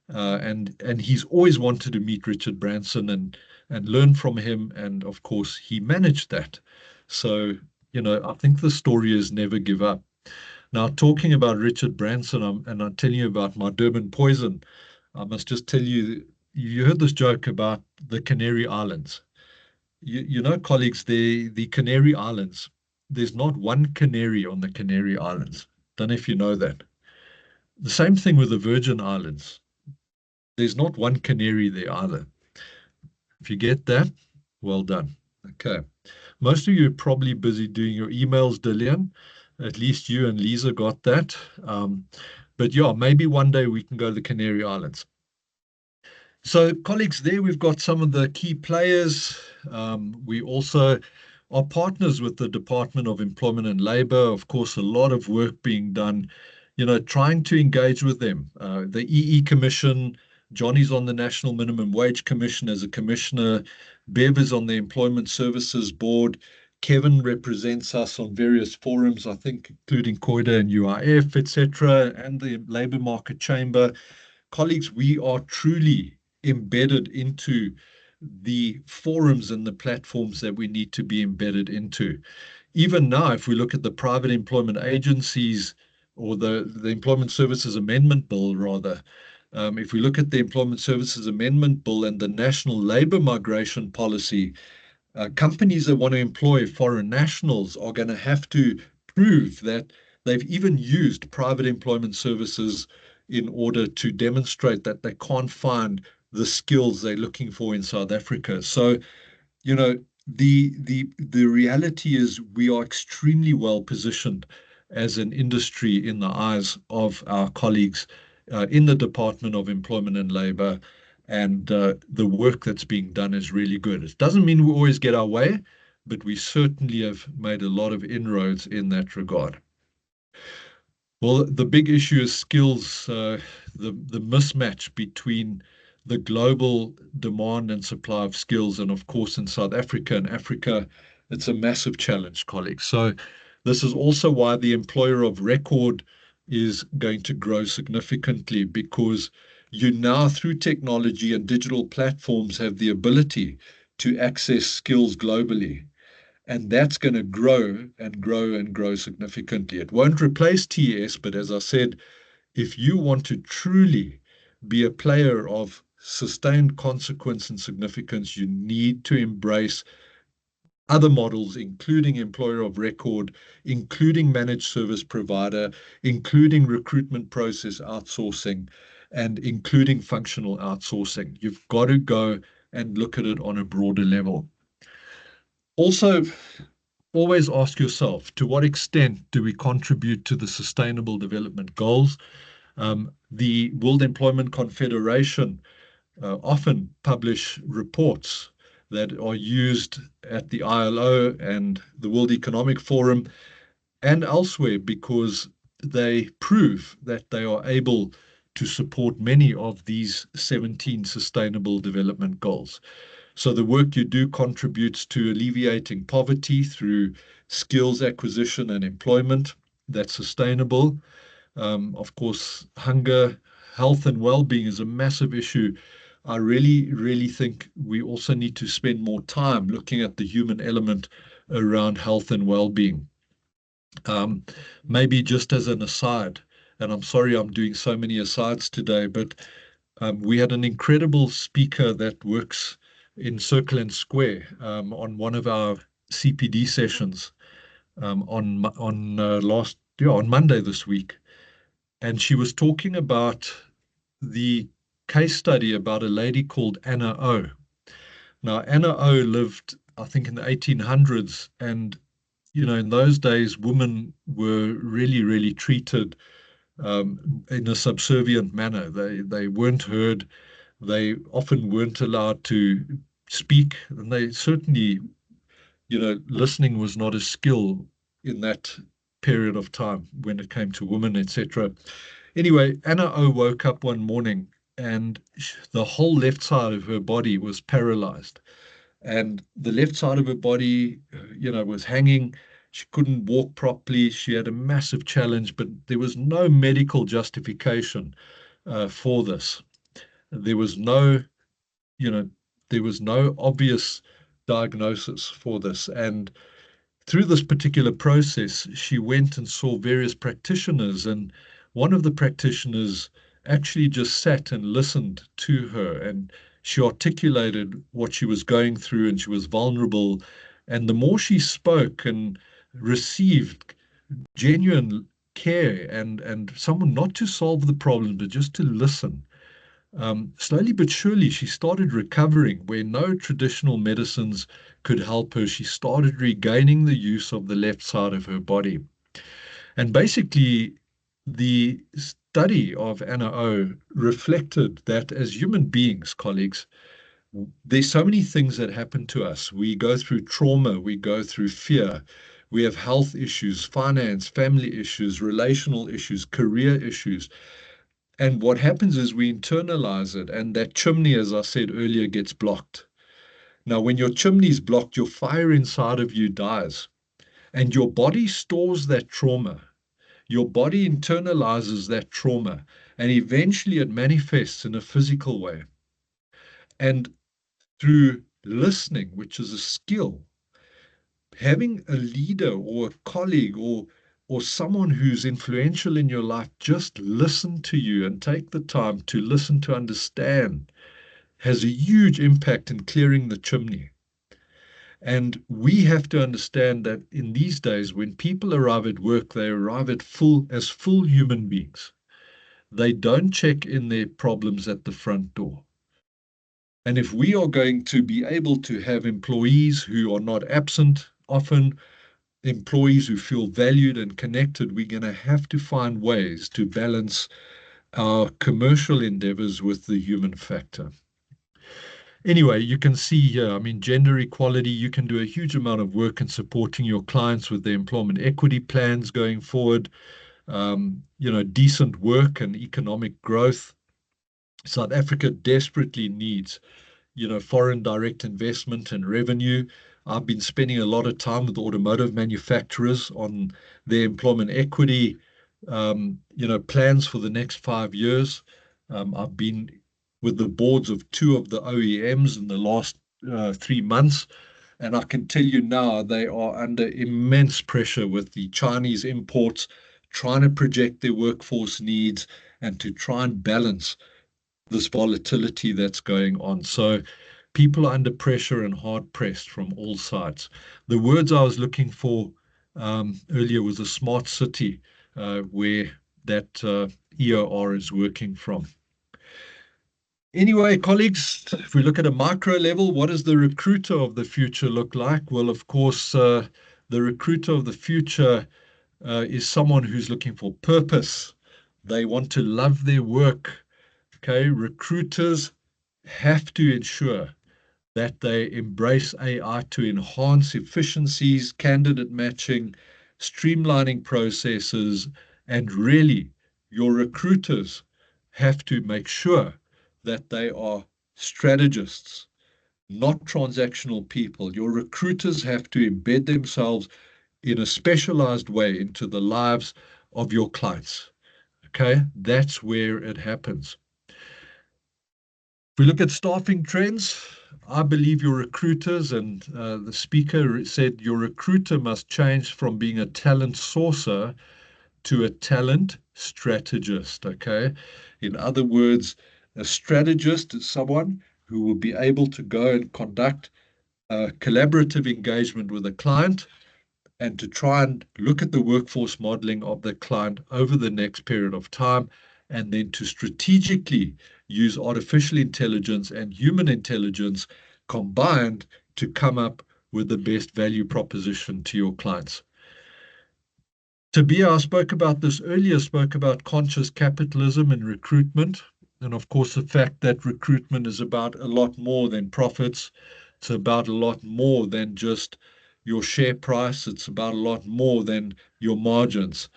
And he's always wanted to meet Richard Branson and learn from him. And of course, he managed that. So, I think the story is never give up. Now, talking about Richard Branson, and I'm telling you about my Durban poison, I must just tell you, you heard this joke about the Canary Islands. Colleagues, the Canary Islands, there's not one canary on the Canary Islands. Don't know if you know that. The same thing with the Virgin Islands. There's not one canary there either. If you get that, well done. Okay. Most of you are probably busy doing your emails, Dillian. At least you and Lisa got that. But yeah, maybe one day we can go to the Canary Islands. So colleagues, there we've got some of the key players. We also are partners with the Department of Employment and Labour. Of course, a lot of work being done, trying to engage with them. The EE Commission, Johnny's on the National Minimum Wage Commission as a commissioner. Bev is on the Employment Services Board. Kevin represents us on various forums, I think, including COIDA and UIF, etc., and the Labour Market Chamber. Colleagues, we are truly embedded into the forums and the platforms that we need to be embedded into. Even now, if we look at the private employment agencies or the Employment Services Amendment Bill, rather, if we look at the Employment Services Amendment Bill and the National Labour Migration Policy, companies that want to employ foreign nationals are going to have to prove that they've even used private employment services in order to demonstrate that they can't find the skills they're looking for in South Africa. So, the reality is we are extremely well positioned as an industry in the eyes of our colleagues in the Department of Employment and Labour, and the work that's being done is really good. It doesn't mean we always get our way, but we certainly have made a lot of inroads in that regard. Well, the big issue is skills, the mismatch between the global demand and supply of skills, and of course in South Africa and Africa, it's a massive challenge, colleagues. So this is also why the employer of record is going to grow significantly, because you now, through technology and digital platforms, have the ability to access skills globally. And that's going to grow and grow and grow significantly. It won't replace TES, but as I said, if you want to truly be a player of sustained consequence and significance, you need to embrace other models, including employer of record, including managed service provider, including recruitment process outsourcing, and including functional outsourcing. You've got to go and look at it on a broader level. Also, always ask yourself, to what extent do we contribute to the Sustainable Development Goals? The World Employment Confederation often publish reports that are used at the ILO and the World Economic Forum and elsewhere, because they prove that they are able to support many of these 17 Sustainable Development Goals. So the work you do contributes to alleviating poverty through skills acquisition and employment that's sustainable. Of course, hunger, health and well-being is a massive issue. I really, really think we also need to spend more time looking at the human element around health and well-being. Maybe just as an aside, and I'm sorry I'm doing so many asides today, but we had an incredible speaker that works in Circle and Square on one of our CPD sessions on Monday this week, and she was talking about the case study about a lady called Anna O. Now, Anna O lived, I think, in the 1800s, and in those days, women were really, really treated in a subservient manner. They weren't heard. They often weren't allowed to speak, and they certainly, listening was not a skill in that period of time when it came to women, etc. Anyway, Anna O woke up one morning and the whole left side of her body was paralyzed. And the left side of her body, was hanging. She couldn't walk properly. She had a massive challenge, but there was no medical justification for this. There was no, you know, there was no obvious diagnosis for this. And through this particular process, she went and saw various practitioners, and one of the practitioners actually just sat and listened to her, and she articulated what she was going through, and she was vulnerable. And the more she spoke and received genuine care and someone not to solve the problem, but just to listen, slowly but surely, she started recovering where no traditional medicines could help her. She started regaining the use of the left side of her body. And basically, the study of Anna O reflected that as human beings, colleagues, there's so many things that happen to us. We go through trauma, we go through fear, we have health issues, finance, family issues, relational issues, career issues. And what happens is we internalize it, and that chimney, as I said earlier, gets blocked. Now, when your chimney is blocked, your fire inside of you dies, and your body stores that trauma. Your body internalizes that trauma, and eventually it manifests in a physical way. And through listening, which is a skill, having a leader or a colleague or someone who's influential in your life just listen to you and take the time to listen to understand has a huge impact in clearing the chimney. And we have to understand that in these days, when people arrive at work, they arrive at as full human beings. They don't check in their problems at the front door. And if we are going to be able to have employees who are not absent often, employees who feel valued and connected, we're going to have to find ways to balance our commercial endeavors with the human factor. Anyway, you can see here, I mean, gender equality, you can do a huge amount of work in supporting your clients with their employment equity plans going forward, decent work and economic growth. South Africa desperately needs foreign direct investment and revenue. I've been spending a lot of time with automotive manufacturers on their employment equity, plans for the next 5 years. I've been with the boards of 2 of the OEMs in the last 3 months, and I can tell you now they are under immense pressure with the Chinese imports, trying to project their workforce needs and to try and balance this volatility that's going on. So people are under pressure and hard pressed from all sides. The words I was looking for earlier was a smart city, where that EOR is working from. Anyway, colleagues, if we look at a micro level, what does the recruiter of the future look like? Well, of course, the recruiter of the future is someone who's looking for purpose. They want to love their work. Okay, recruiters have to ensure that they embrace AI to enhance efficiencies, candidate matching, streamlining processes, and really, your recruiters have to make sure that they are strategists, not transactional people. Your recruiters have to embed themselves in a specialized way into the lives of your clients. Okay, that's where it happens. If we look at staffing trends, I believe your recruiters, and the speaker said your recruiter must change from being a talent sourcer to a talent strategist, okay? In other words, a strategist is someone who will be able to go and conduct a collaborative engagement with a client and to try and look at the workforce modeling of the client over the next period of time, and then to strategically use artificial intelligence and human intelligence combined to come up with the best value proposition to your clients. Tabia, I spoke about this earlier, spoke about conscious capitalism and recruitment. And of course, the fact that recruitment is about a lot more than profits. It's about a lot more than just your share price. It's about a lot more than your margins.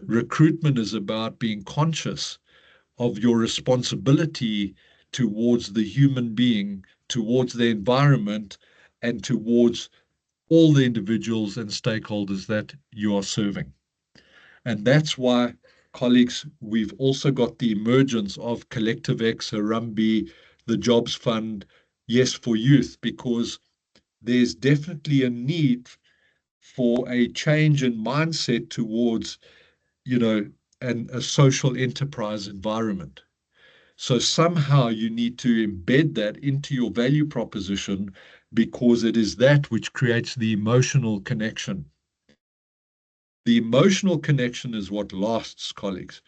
Recruitment is about being conscious of your responsibility towards the human being, towards the environment, and towards all the individuals and stakeholders that you are serving. And that's why, colleagues, we've also got the emergence of Collective X, Harambee, the Jobs Fund, Yes for Youth, because there's definitely a need for a change in mindset towards, a social enterprise environment. So somehow you need to embed that into your value proposition because it is that which creates the emotional connection. The emotional connection is what lasts, colleagues,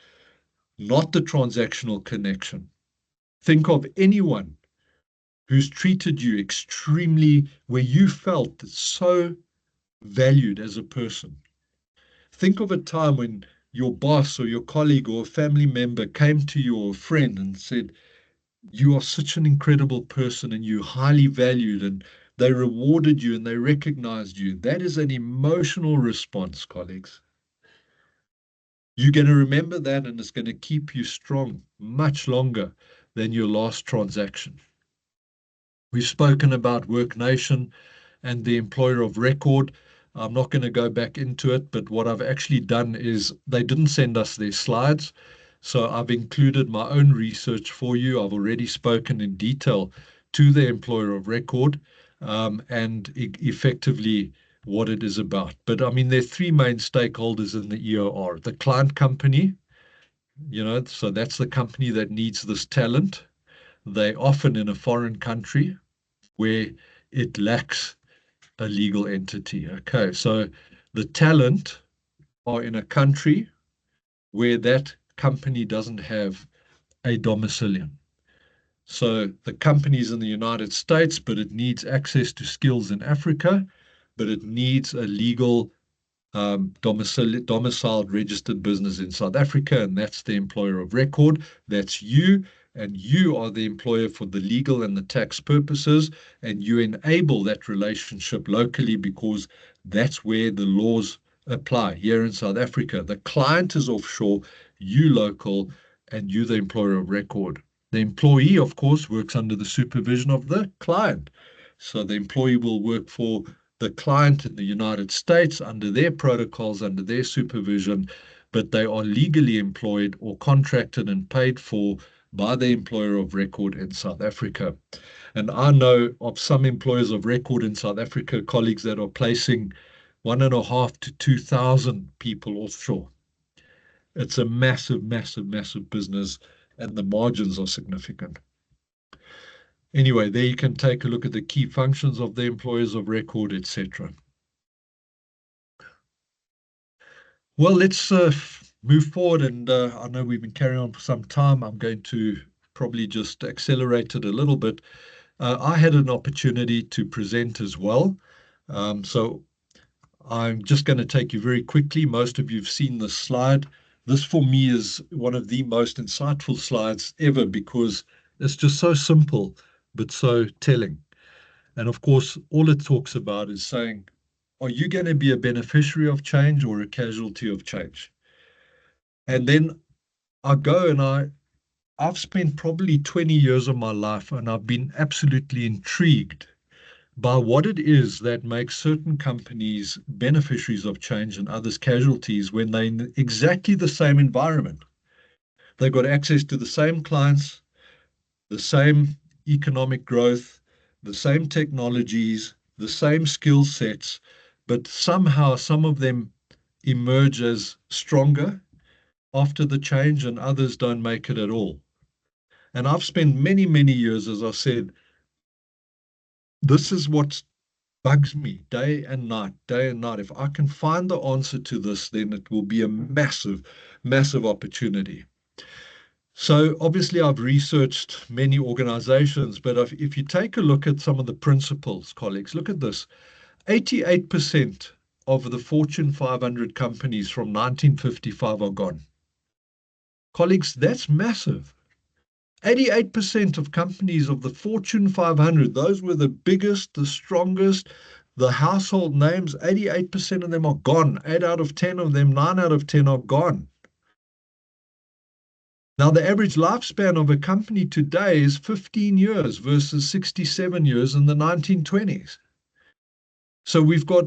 not the transactional connection. Think of anyone who's treated you extremely, where you felt so valued as a person. Think of a time when your boss or your colleague or a family member came to you or a friend and said, you are such an incredible person and you're highly valued, and they rewarded you and they recognized you. That is an emotional response, colleagues. You're going to remember that, and it's going to keep you strong much longer than your last transaction. We've spoken about Work Nation and the employer of record. I'm not going to go back into it, but what I've actually done is they didn't send us their slides. So I've included my own research for you. I've already spoken in detail to the employer of record and effectively what it is about. But I mean, there are three main stakeholders in the EOR. The client company, so that's the company that needs this talent. They're often in a foreign country where it lacks a legal entity. Okay, so the talent are in a country where that company doesn't have a domicilium. So the company's in the United States, but it needs access to skills in Africa, but it needs a legal domiciled registered business in South Africa, and that's the employer of record. That's you, and you are the employer for the legal and the tax purposes, and you enable that relationship locally because that's where the laws apply here in South Africa. The client is offshore, you local, and you the employer of record. The employee, of course, works under the supervision of the client. So the employee will work for the client in the United States under their protocols, under their supervision, but they are legally employed or contracted and paid for by the employer of record in South Africa. And I know of some employers of record in South Africa, colleagues that are placing 1,500 to 2,000 people offshore. It's a massive, massive, massive business, and the margins are significant. Anyway, there you can take a look at the key functions of the employers of record, etc. Well, let's move forward, and I know we've been carrying on for some time. I'm going to probably just accelerate it a little bit. I had an opportunity to present as well. So I'm just going to take you very quickly. Most of you have seen this slide. This for me is one of the most insightful slides ever because it's just so simple, but so telling. And of course, all it talks about is saying, are you going to be a beneficiary of change or a casualty of change? And then I go and I've spent probably 20 years of my life and I've been absolutely intrigued by what it is that makes certain companies beneficiaries of change and others casualties when they're in exactly the same environment. They've got access to the same clients, the same economic growth, the same technologies, the same skill sets, but somehow some of them emerge as stronger after the change and others don't make it at all. And I've spent many, many years, as I said, this is what bugs me day and night, day and night. If I can find the answer to this, then it will be a massive, massive opportunity. So obviously I've researched many organizations, but if you take a look at some of the principles, colleagues, look at this. 88% of the Fortune 500 companies from 1955 are gone. Colleagues, that's massive. 88% of companies of the Fortune 500, those were the biggest, the strongest, the household names, 88% of them are gone. 8 out of 10 of them, 9 out of 10 are gone. Now, the average lifespan of a company today is 15 years versus 67 years in the 1920s. So we've got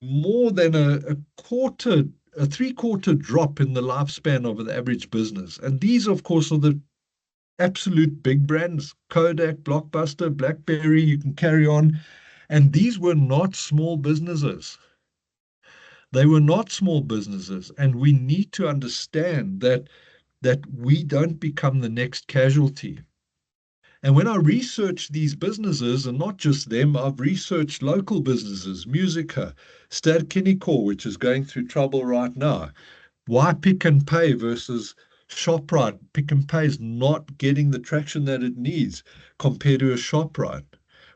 more than a three-quarter drop in the lifespan of the average business. And these, of course, are the absolute big brands, Kodak, Blockbuster, BlackBerry, you can carry on. And these were not small businesses. They were not small businesses. And we need to understand that we don't become the next casualty. And when I research these businesses, and not just them, I've researched local businesses, Musica, Ster-Kinekor, which is going through trouble right now. Why Pick n Pay versus ShopRite? Pick n Pay is not getting the traction that it needs compared to a ShopRite.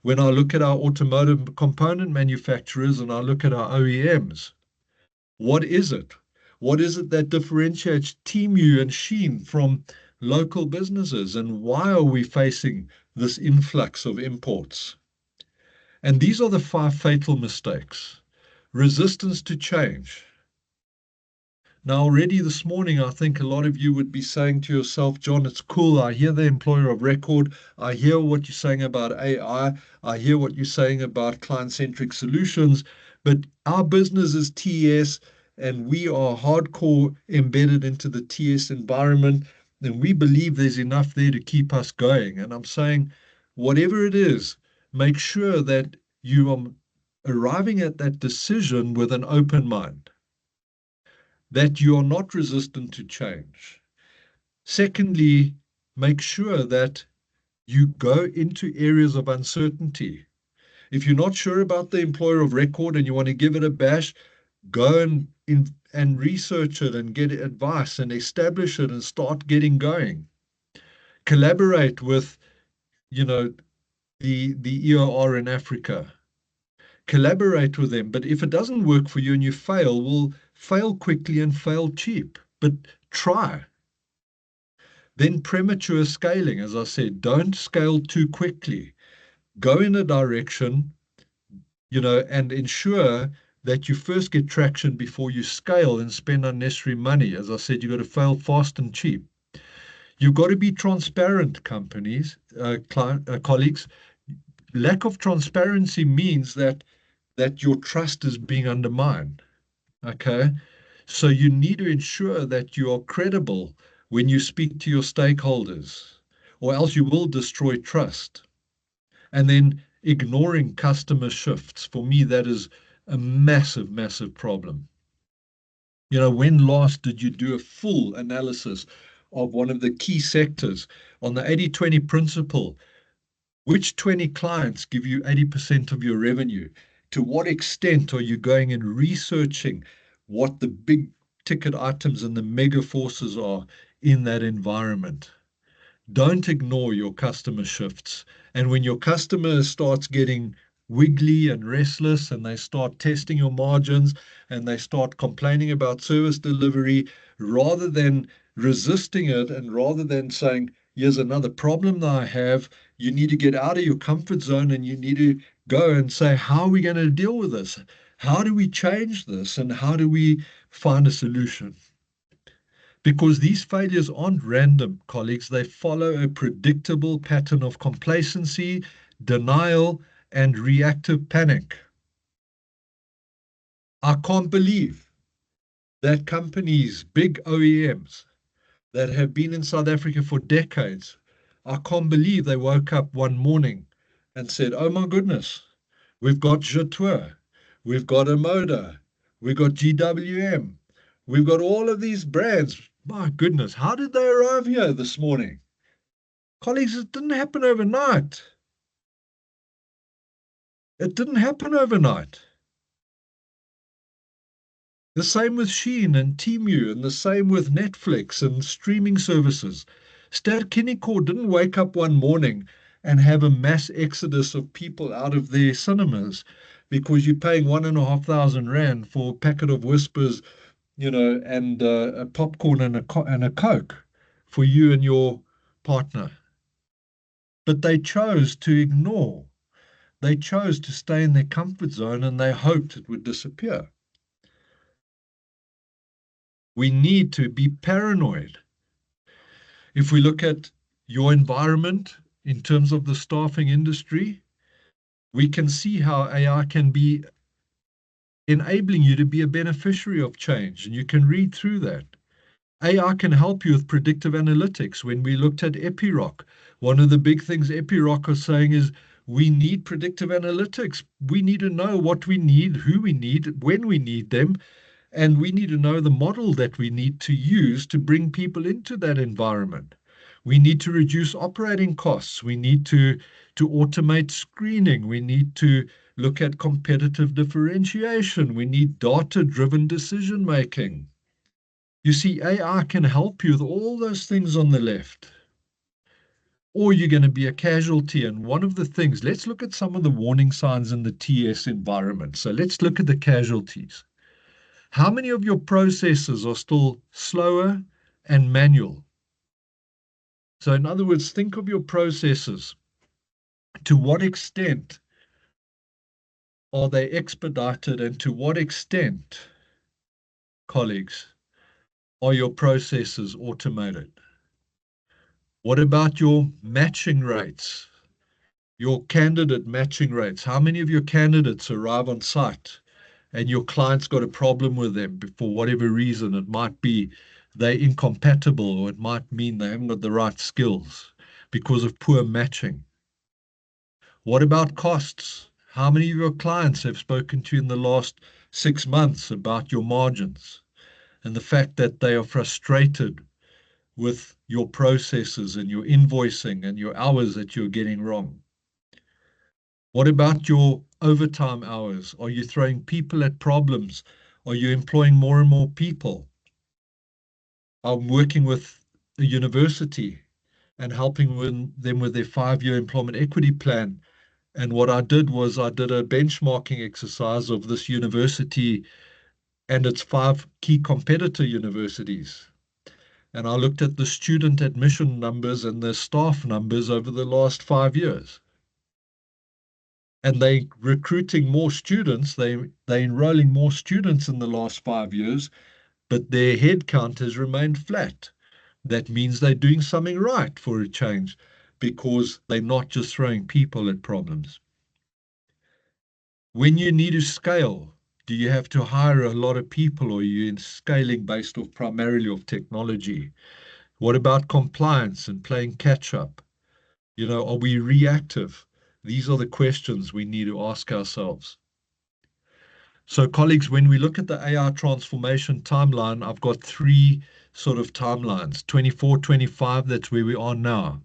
When I look at our automotive component manufacturers and I look at our OEMs, what is it? What is it that differentiates Temu and Shein from local businesses? And why are we facing this influx of imports? And these are the 5 fatal mistakes. Resistance to change. Now, already this morning, I think a lot of you would be saying to yourself, John, it's cool. I hear the employer of record. I hear what you're saying about AI. I hear what you're saying about client-centric solutions. But our business is TS, and we are hardcore embedded into the TS environment. And we believe there's enough there to keep us going. And I'm saying, whatever it is, make sure that you are arriving at that decision with an open mind, that you are not resistant to change. Secondly, make sure that you go into areas of uncertainty. If you're not sure about the employer of record and you want to give it a bash, go and research it and get advice and establish it and start getting going. Collaborate with, the EOR in Africa. Collaborate with them. But if it doesn't work for you and you fail, well, fail quickly and fail cheap. But try. Then premature scaling, as I said, don't scale too quickly. Go in a direction, and ensure that you first get traction before you scale and spend unnecessary money. As I said, you've got to fail fast and cheap. You've got to be transparent, colleagues. Lack of transparency means that your trust is being undermined. Okay? So you need to ensure that you are credible when you speak to your stakeholders, or else you will destroy trust. And then ignoring customer shifts, for me, that is a massive, massive problem. When last did you do a full analysis of one of the key sectors on the 80-20 principle? Which 20 clients give you 80% of your revenue? To what extent are you going and researching what the big ticket items and the mega forces are in that environment? Don't ignore your customer shifts. And when your customer starts getting wiggly and restless and they start testing your margins and they start complaining about service delivery, rather than resisting it and rather than saying, here's another problem that I have, you need to get out of your comfort zone and you need to go and say, how are we going to deal with this? How do we change this? And how do we find a solution? Because these failures aren't random, colleagues. They follow a predictable pattern of complacency, denial, and reactive panic. I can't believe that companies, big OEMs, that have been in South Africa for decades, I can't believe they woke up one morning and said, oh my goodness, we've got Jetour, we've got Amoda, we've got GWM, we've got all of these brands. My goodness, how did they arrive here this morning? Colleagues, it didn't happen overnight. It didn't happen overnight. The same with Shein and Temu, and the same with Netflix and streaming services. Ster-Kinekor didn't wake up one morning and have a mass exodus of people out of their cinemas because you're paying 1,500 rand for a packet of Whispers, and a popcorn and a Coke for you and your partner. But they chose to ignore. They chose to stay in their comfort zone, and they hoped it would disappear. We need to be paranoid. If we look at your environment in terms of the staffing industry, we can see how AI can be enabling you to be a beneficiary of change, and you can read through that. AI can help you with predictive analytics. When we looked at Epiroc, one of the big things Epiroc are saying is we need predictive analytics. We need to know what we need, who we need, when we need them, and we need to know the model that we need to use to bring people into that environment. We need to reduce operating costs. We need to automate screening. We need to look at competitive differentiation. We need data-driven decision making. You see, AI can help you with all those things on the left. Or you're going to be a casualty. And one of the things, let's look at some of the warning signs in the TS environment. So let's look at the casualties. How many of your processes are still slower and manual? So in other words, think of your processes. To what extent are they expedited, and to what extent, colleagues, are your processes automated? What about your matching rates, your candidate matching rates? How many of your candidates arrive on site and your client's got a problem with them for whatever reason? It might be they're incompatible, or it might mean they haven't got the right skills because of poor matching. What about costs? How many of your clients have spoken to you in the last 6 months about your margins and the fact that they are frustrated with your processes and your invoicing and your hours that you're getting wrong? What about your overtime hours? Are you throwing people at problems? Are you employing more and more people? I'm working with a university and helping them with their 5-year employment equity plan. And what I did was I did a benchmarking exercise of this university and its 5 key competitor universities. And I looked at the student admission numbers and the staff numbers over the last 5 years. And they're recruiting more students, they're enrolling more students in the last 5 years, but their headcount has remained flat. That means they're doing something right for a change, because they're not just throwing people at problems. When you need to scale, do you have to hire a lot of people, or are you scaling based off primarily of technology? What about compliance and playing catch up? Are we reactive? These are the questions we need to ask ourselves. So colleagues, when we look at the AI transformation timeline, I've got 3 sort of timelines. 24, 25, that's where we are now.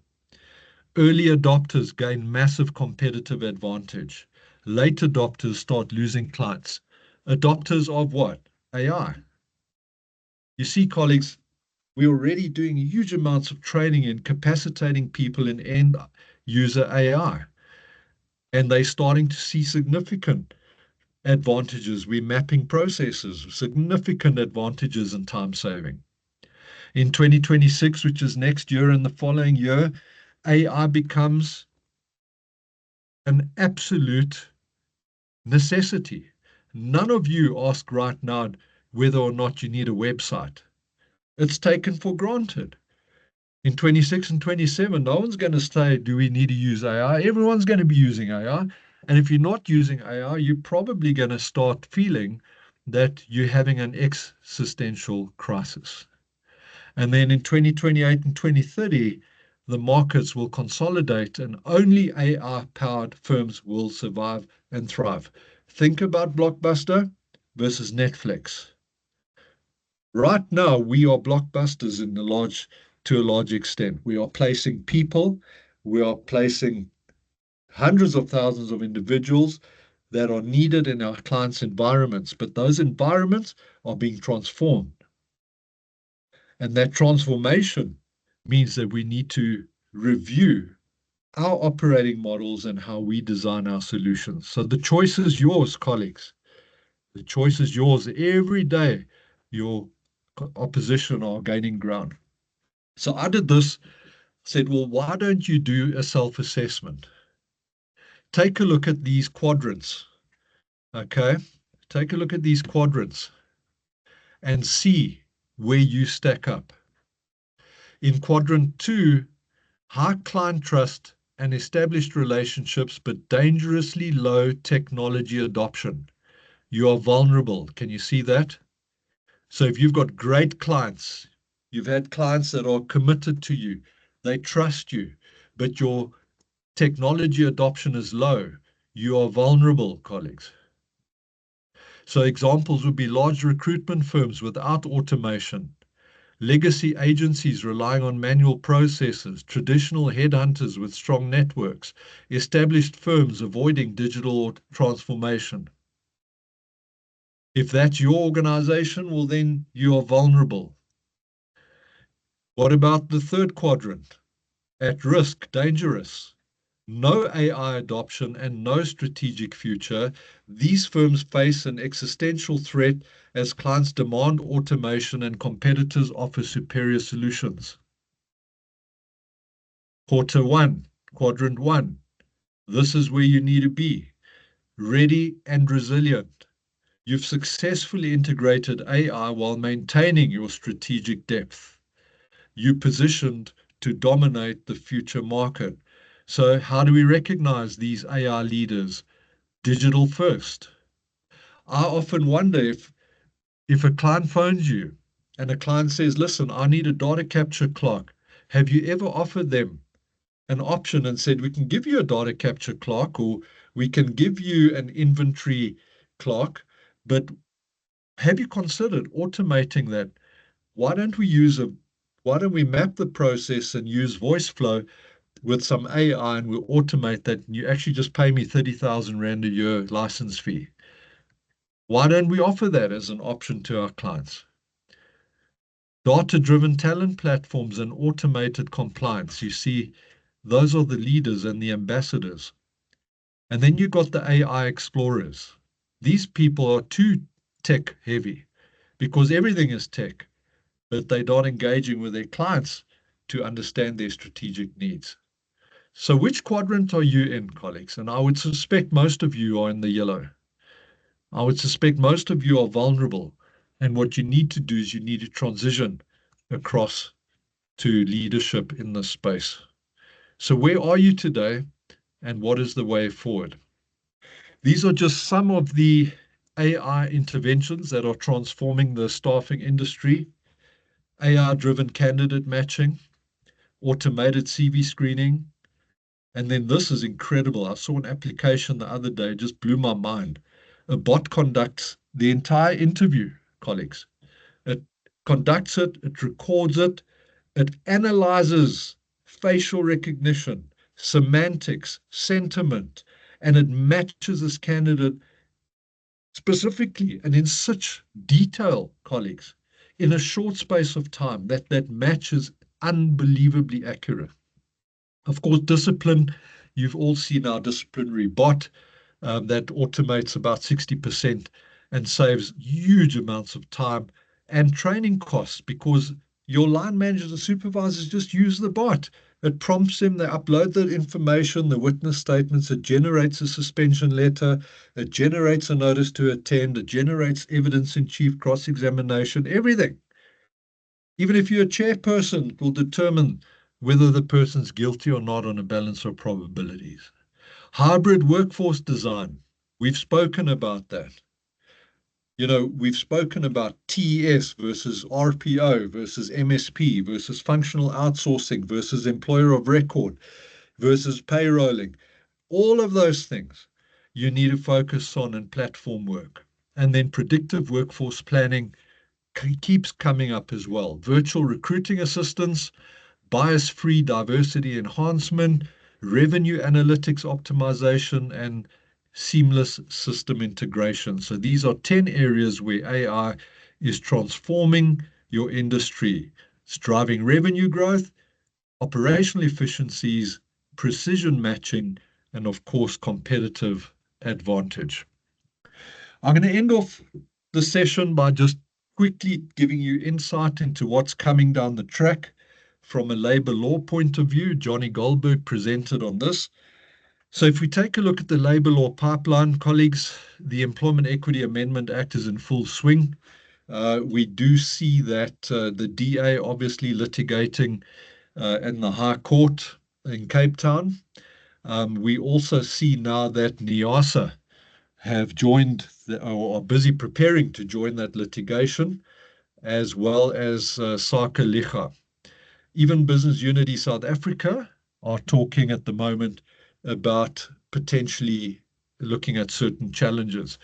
Early adopters gain massive competitive advantage. Late adopters start losing clients. Adopters of what? AI. You see, colleagues, we're already doing huge amounts of training and capacitating people in end user AI. And they're starting to see significant advantages. We're mapping processes, significant advantages in time saving. In 2026, which is next year and the following year, AI becomes an absolute necessity. None of you ask right now whether or not you need a website. It's taken for granted. In 26 and 27, no one's going to say, do we need to use AI? Everyone's going to be using AI. And if you're not using AI, you're probably going to start feeling that you're having an existential crisis. And then in 2028 and 2030, the markets will consolidate and only AI-powered firms will survive and thrive. Think about Blockbuster versus Netflix. Right now, we are blockbusters to a large extent. We are placing people, we are placing hundreds of thousands of individuals that are needed in our clients' environments, but those environments are being transformed. And that transformation means that we need to review our operating models and how we design our solutions. So the choice is yours, colleagues. The choice is yours. Every day, your opposition are gaining ground. So I did this, said, well, why don't you do a self-assessment? Take a look at these quadrants, okay? Take a look at these quadrants and see where you stack up. In quadrant 2, high client trust and established relationships, but dangerously low technology adoption. You are vulnerable. Can you see that? So if you've got great clients, you've had clients that are committed to you, they trust you, but your technology adoption is low, you are vulnerable, colleagues. So examples would be large recruitment firms without automation, legacy agencies relying on manual processes, traditional headhunters with strong networks, established firms avoiding digital transformation. If that's your organization, well, then you are vulnerable. What about the third quadrant? At risk, dangerous. No AI adoption and no strategic future. These firms face an existential threat as clients demand automation and competitors offer superior solutions. Quadrant one. This is where you need to be. Ready and resilient. You've successfully integrated AI while maintaining your strategic depth. You positioned to dominate the future market. So how do we recognize these AI leaders? Digital first. I often wonder if a client phones you and a client says, listen, I need a data capture clock. Have you ever offered them an option and said, we can give you a data capture clock or we can give you an inventory clock, but have you considered automating that? Why don't we map the process and use voice flow with some AI and we'll automate that and you actually just pay me 30,000 Rand a year license fee? Why don't we offer that as an option to our clients? Data-driven talent platforms and automated compliance. You see, those are the leaders and the ambassadors. And then you've got the AI explorers. These people are too tech heavy because everything is tech, but they're not engaging with their clients to understand their strategic needs. So which quadrant are you in, colleagues? And I would suspect most of you are in the yellow. I would suspect most of you are vulnerable. And what you need to do is you need to transition across to leadership in this space. So where are you today and what is the way forward? These are just some of the AI interventions that are transforming the staffing industry. AI-driven candidate matching, automated CV screening, and then this is incredible. I saw an application the other day, just blew my mind. A bot conducts the entire interview, colleagues. It conducts it, it records it, it analyzes facial recognition, semantics, sentiment, and it matches this candidate specifically and in such detail, colleagues, in a short space of time that match is unbelievably accurate. Of course, discipline, you've all seen our disciplinary bot that automates about 60% and saves huge amounts of time and training costs because your line managers and supervisors just use the bot. It prompts them, they upload the information, the witness statements, it generates a suspension letter, it generates a notice to attend, it generates evidence in chief cross-examination, everything. Even if you're a chairperson, it will determine whether the person's guilty or not on a balance of probabilities. Hybrid workforce design, we've spoken about that. You know, we've spoken about TES versus RPO versus MSP versus functional outsourcing versus employer of record versus payrolling. All of those things you need to focus on in platform work. And then predictive workforce planning keeps coming up as well. Virtual recruiting assistance, bias-free diversity enhancement, revenue analytics optimization, and seamless system integration. So these are 10 areas where AI is transforming your industry. It's driving revenue growth, operational efficiencies, precision matching, and of course, competitive advantage. I'm going to end off the session by just quickly giving you insight into what's coming down the track from a labor law point of view. Johnny Goldberg presented on this. So if we take a look at the labor law pipeline, colleagues, the Employment Equity Amendment Act is in full swing. We do see that the DA obviously litigating in the High Court in Cape Town. We also see now that NIASA have joined or are busy preparing to join that litigation, as well as SACA Liga. Even Business Unity South Africa are talking at the moment about potentially looking at certain challenges.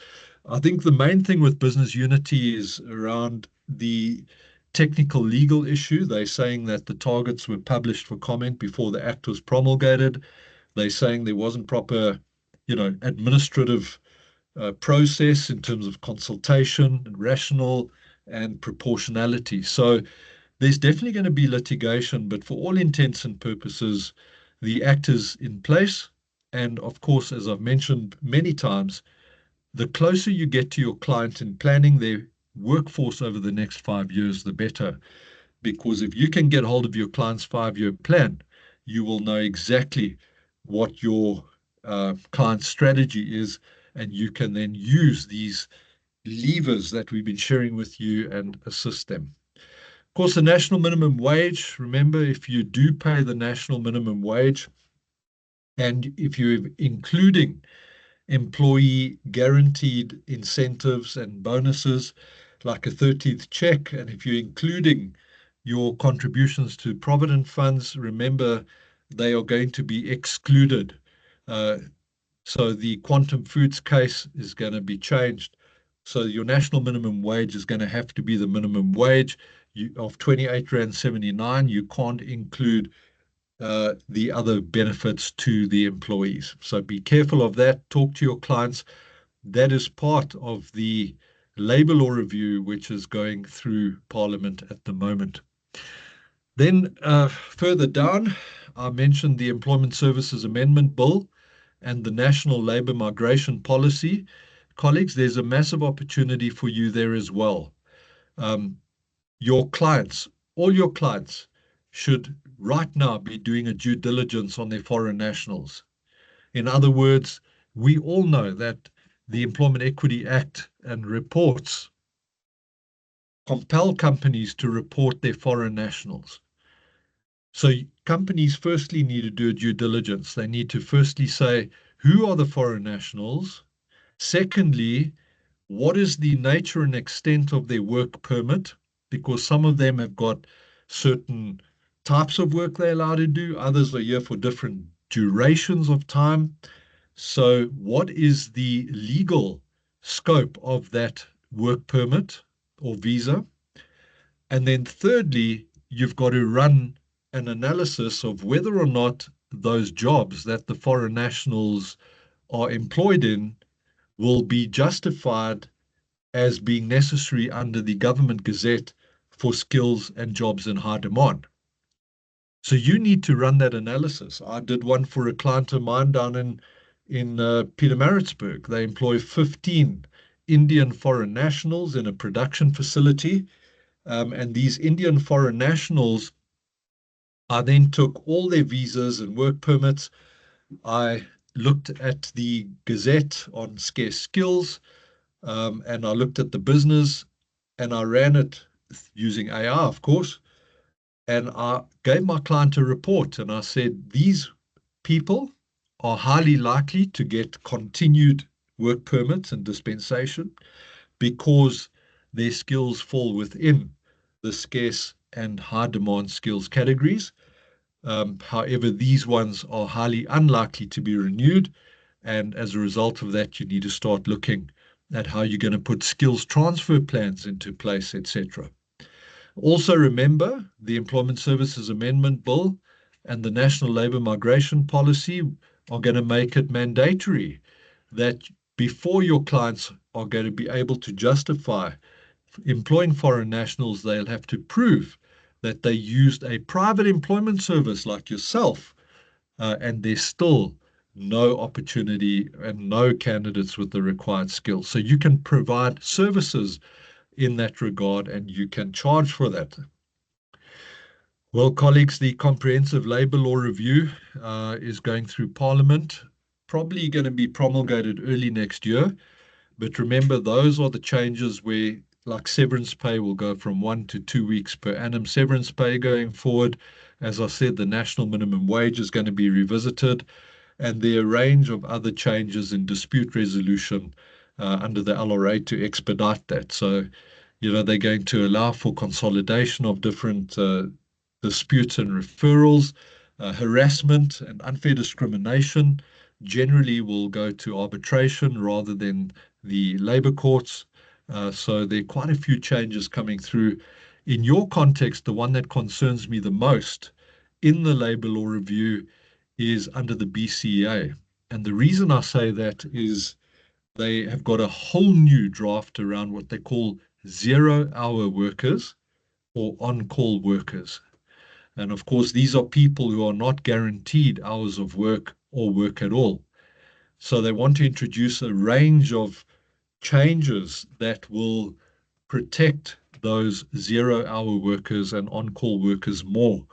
I think the main thing with Business Unity is around the technical legal issue. They're saying that the targets were published for comment before the act was promulgated. They're saying there wasn't proper, administrative process in terms of consultation and rational and proportionality. So there's definitely going to be litigation, but for all intents and purposes, the act is in place. And of course, as I've mentioned many times, the closer you get to your client in planning their workforce over the next 5 years, the better. Because if you can get hold of your client's 5-year plan, you will know exactly what your client's strategy is, and you can then use these levers that we've been sharing with you and assist them. Of course, the national minimum wage, remember, if you do pay the national minimum wage, and if you're including employee guaranteed incentives and bonuses, like a 13th check, and if you're including your contributions to provident funds, remember, they are going to be excluded. So the Quantum Foods case is going to be changed. So your national minimum wage is going to have to be the minimum wage of 28.79 Rand. You can't include the other benefits to the employees. So be careful of that. Talk to your clients. That is part of the labor law review, which is going through Parliament at the moment. Then further down, I mentioned the Employment Services Amendment Bill and the National Labour Migration Policy. Colleagues, there's a massive opportunity for you there as well. Your clients, all your clients, should right now be doing a due diligence on their foreign nationals. In other words, we all know that the Employment Equity Act and reports compel companies to report their foreign nationals. So companies firstly need to do a due diligence. They need to firstly say, who are the foreign nationals? Secondly, what is the nature and extent of their work permit? Because some of them have got certain types of work they're allowed to do. Others are here for different durations of time. So what is the legal scope of that work permit or visa? And then thirdly, you've got to run an analysis of whether or not those jobs that the foreign nationals are employed in will be justified as being necessary under the Government Gazette for skills and jobs in high demand. So you need to run that analysis. I did one for a client of mine down in Pietermaritzburg. They employ 15 Indian foreign nationals in a production facility. And these Indian foreign nationals, I then took all their visas and work permits. I looked at the Gazette on scarce skills, and I looked at the business, and I ran it using AI, of course. And I gave my client a report, and I said, these people are highly likely to get continued work permits and dispensation because their skills fall within the scarce and high demand skills categories. However, these ones are highly unlikely to be renewed. And as a result of that, you need to start looking at how you're going to put skills transfer plans into place, etc. Also remember, the Employment Services Amendment Bill and the National Labour Migration Policy are going to make it mandatory that before your clients are going to be able to justify employing foreign nationals, they'll have to prove that they used a private employment service like yourself, and there's still no opportunity and no candidates with the required skills. So you can provide services in that regard and you can charge for that. Well, colleagues, the Comprehensive Labour Law Review is going through Parliament, probably going to be promulgated early next year. But remember, those are the changes where, like severance pay, will go from 1 to 2 weeks per annum severance pay going forward. As I said, the national minimum wage is going to be revisited, and there are a range of other changes in dispute resolution under the LRA to expedite that. So, they're going to allow for consolidation of different disputes and referrals. Harassment and unfair discrimination generally will go to arbitration rather than the labour courts. So there are quite a few changes coming through. In your context, the one that concerns me the most in the Labour Law Review is under the BCA. And the reason I say that is they have got a whole new draft around what they call 0-hour workers or on-call workers. And of course, these are people who are not guaranteed hours of work or work at all. So they want to introduce a range of changes that will protect those 0-hour workers and on-call workers more,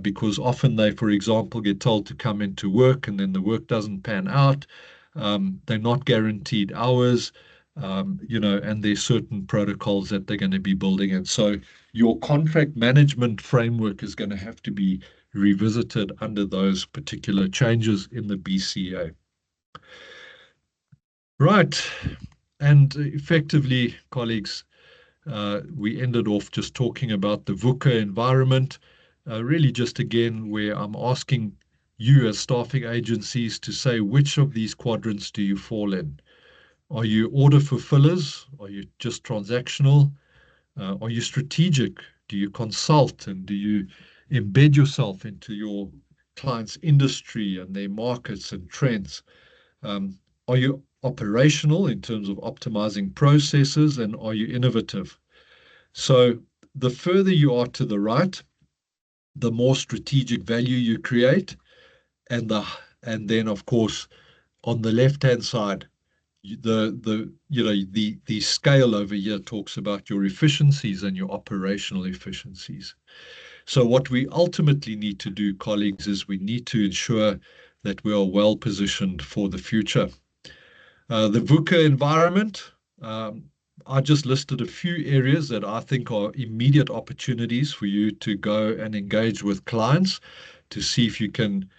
because often they, for example, get told to come into work and then the work doesn't pan out. They're not guaranteed hours, and there's certain protocols that they're going to be building in. So your contract management framework is going to have to be revisited under those particular changes in the BCA. Right. And effectively, colleagues, we ended off just talking about the VUCA environment, really just again where I'm asking you as staffing agencies to say which of these quadrants do you fall in? Are you order fulfillers? Are you just transactional? Are you strategic? Do you consult and do you embed yourself into your client's industry and their markets and trends? Are you operational in terms of optimizing processes, and are you innovative? So the further you are to the right, the more strategic value you create, and then of course on the left-hand side, the scale over here talks about your efficiencies and your operational efficiencies. So what we ultimately need to do, colleagues, is we need to ensure that we are well positioned for the future. The VUCA environment, I just listed a few areas that I think are immediate opportunities for you to go and engage with clients to see if you can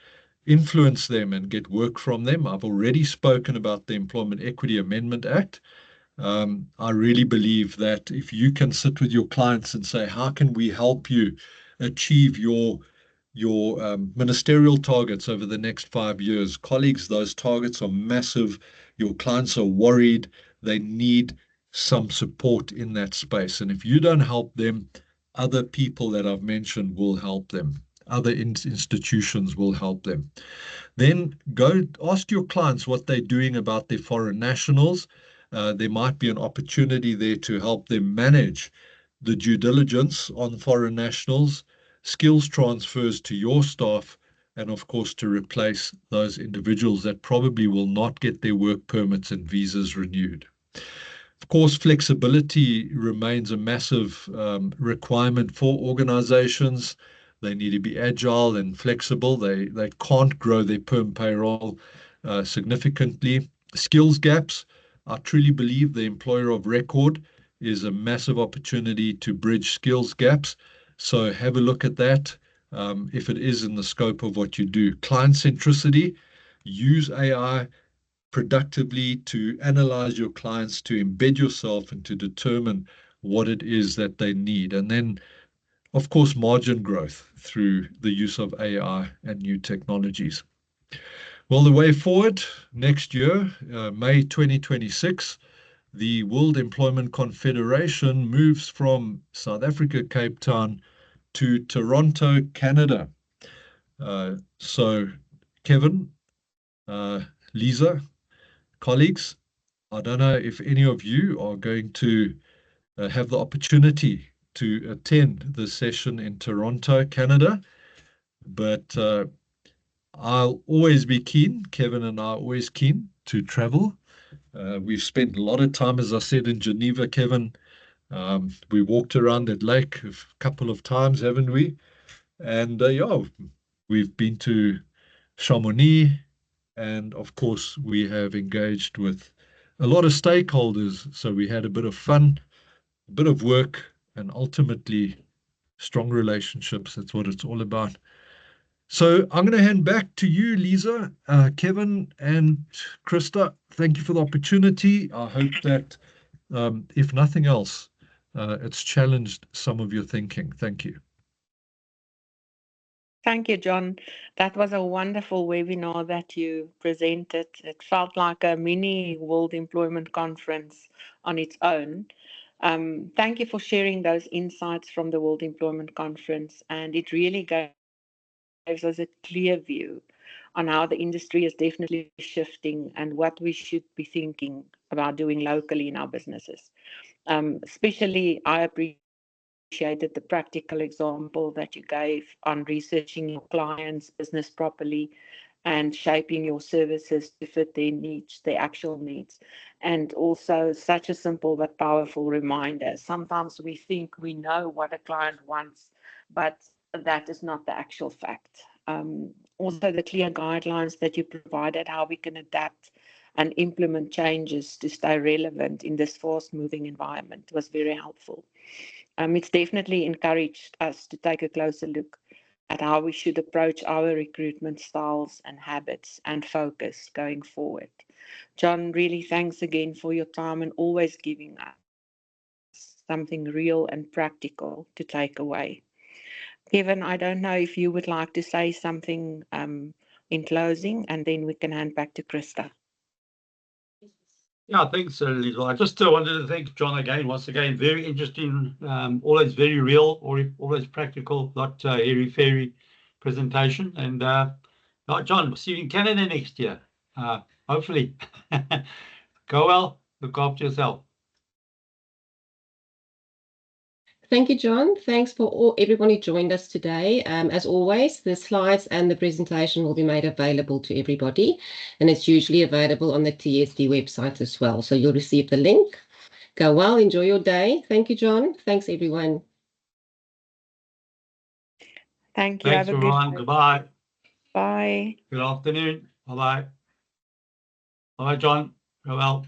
influence them and get work from them. I've already spoken about the Employment Equity Amendment Act. I really believe that if you can sit with your clients and say, how can we help you achieve your ministerial targets over the next 5 years? Colleagues, those targets are massive. Your clients are worried. They need some support in that space. And if you don't help them, other people that I've mentioned will help them. Other institutions will help them. Then go ask your clients what they're doing about their foreign nationals. There might be an opportunity there to help them manage the due diligence on foreign nationals, skills transfers to your staff, and of course to replace those individuals that probably will not get their work permits and visas renewed. Of course, flexibility remains a massive requirement for organizations. They need to be agile and flexible. They can't grow their perm payroll significantly. Skills gaps. I truly believe the employer of record is a massive opportunity to bridge skills gaps. So have a look at that if it is in the scope of what you do. Client centricity, use AI productively, to analyze your clients, to embed yourself, and to determine what it is that they need. And then, of course, margin growth through the use of AI and new technologies. Well, the way forward next year, May 2026, the World Employment Confederation moves from South Africa, Cape Town, to Toronto, Canada. So, Kevin, Lisa, colleagues, I don't know if any of you are going to have the opportunity to attend the session in Toronto, Canada, but I'll always be keen. Kevin and I are always keen to travel. We've spent a lot of time, as I said, in Geneva, Kevin. We walked around that lake a couple of times, haven't we? And yeah, we've been to Chamonix, and of course, we have engaged with a lot of stakeholders. So we had a bit of fun, a bit of work, and ultimately strong relationships. That's what it's all about. So I'm going to hand back to you, Lisa, Kevin, and Krista. Thank you for the opportunity. I hope that, if nothing else, it's challenged some of your thinking. Thank you. Thank you, John. That was a wonderful webinar that you presented. It felt like a mini World Employment Conference on its own. Thank you for sharing those insights from the World Employment Conference, and it really gives us a clear view on how the industry is definitely shifting and what we should be thinking about doing locally in our businesses. Especially, I appreciated the practical example that you gave on researching your clients' business properly and shaping your services to fit their needs, their actual needs. And also such a simple but powerful reminder. Sometimes we think we know what a client wants, but that is not the actual fact. Also, the clear guidelines that you provided, how we can adapt and implement changes to stay relevant in this fast-moving environment, was very helpful. It's definitely encouraged us to take a closer look at how we should approach our recruitment styles and habits and focus going forward. John, really thanks again for your time and always giving us something real and practical to take away. Kevin, I don't know if you would like to say something in closing, and then we can hand back to Krista. Yeah, thanks, Liesl. I just wanted to thank John again, once again, very interesting, always very real, always practical, not airy-fairy presentation. And John, we'll see you in Canada next year, hopefully. Go well, look after yourself. Thank you, John. Thanks for everyone who joined us today. As always, the slides and the presentation will be made available to everybody, and it's usually available on the TESD website as well. So you'll receive the link. Go well, enjoy your day. Thank you, John. Thanks, everyone. Thank you. Thanks, Have a everyone. good day. Goodbye. Bye. Good afternoon. Bye-bye. Bye-bye, John. Go well.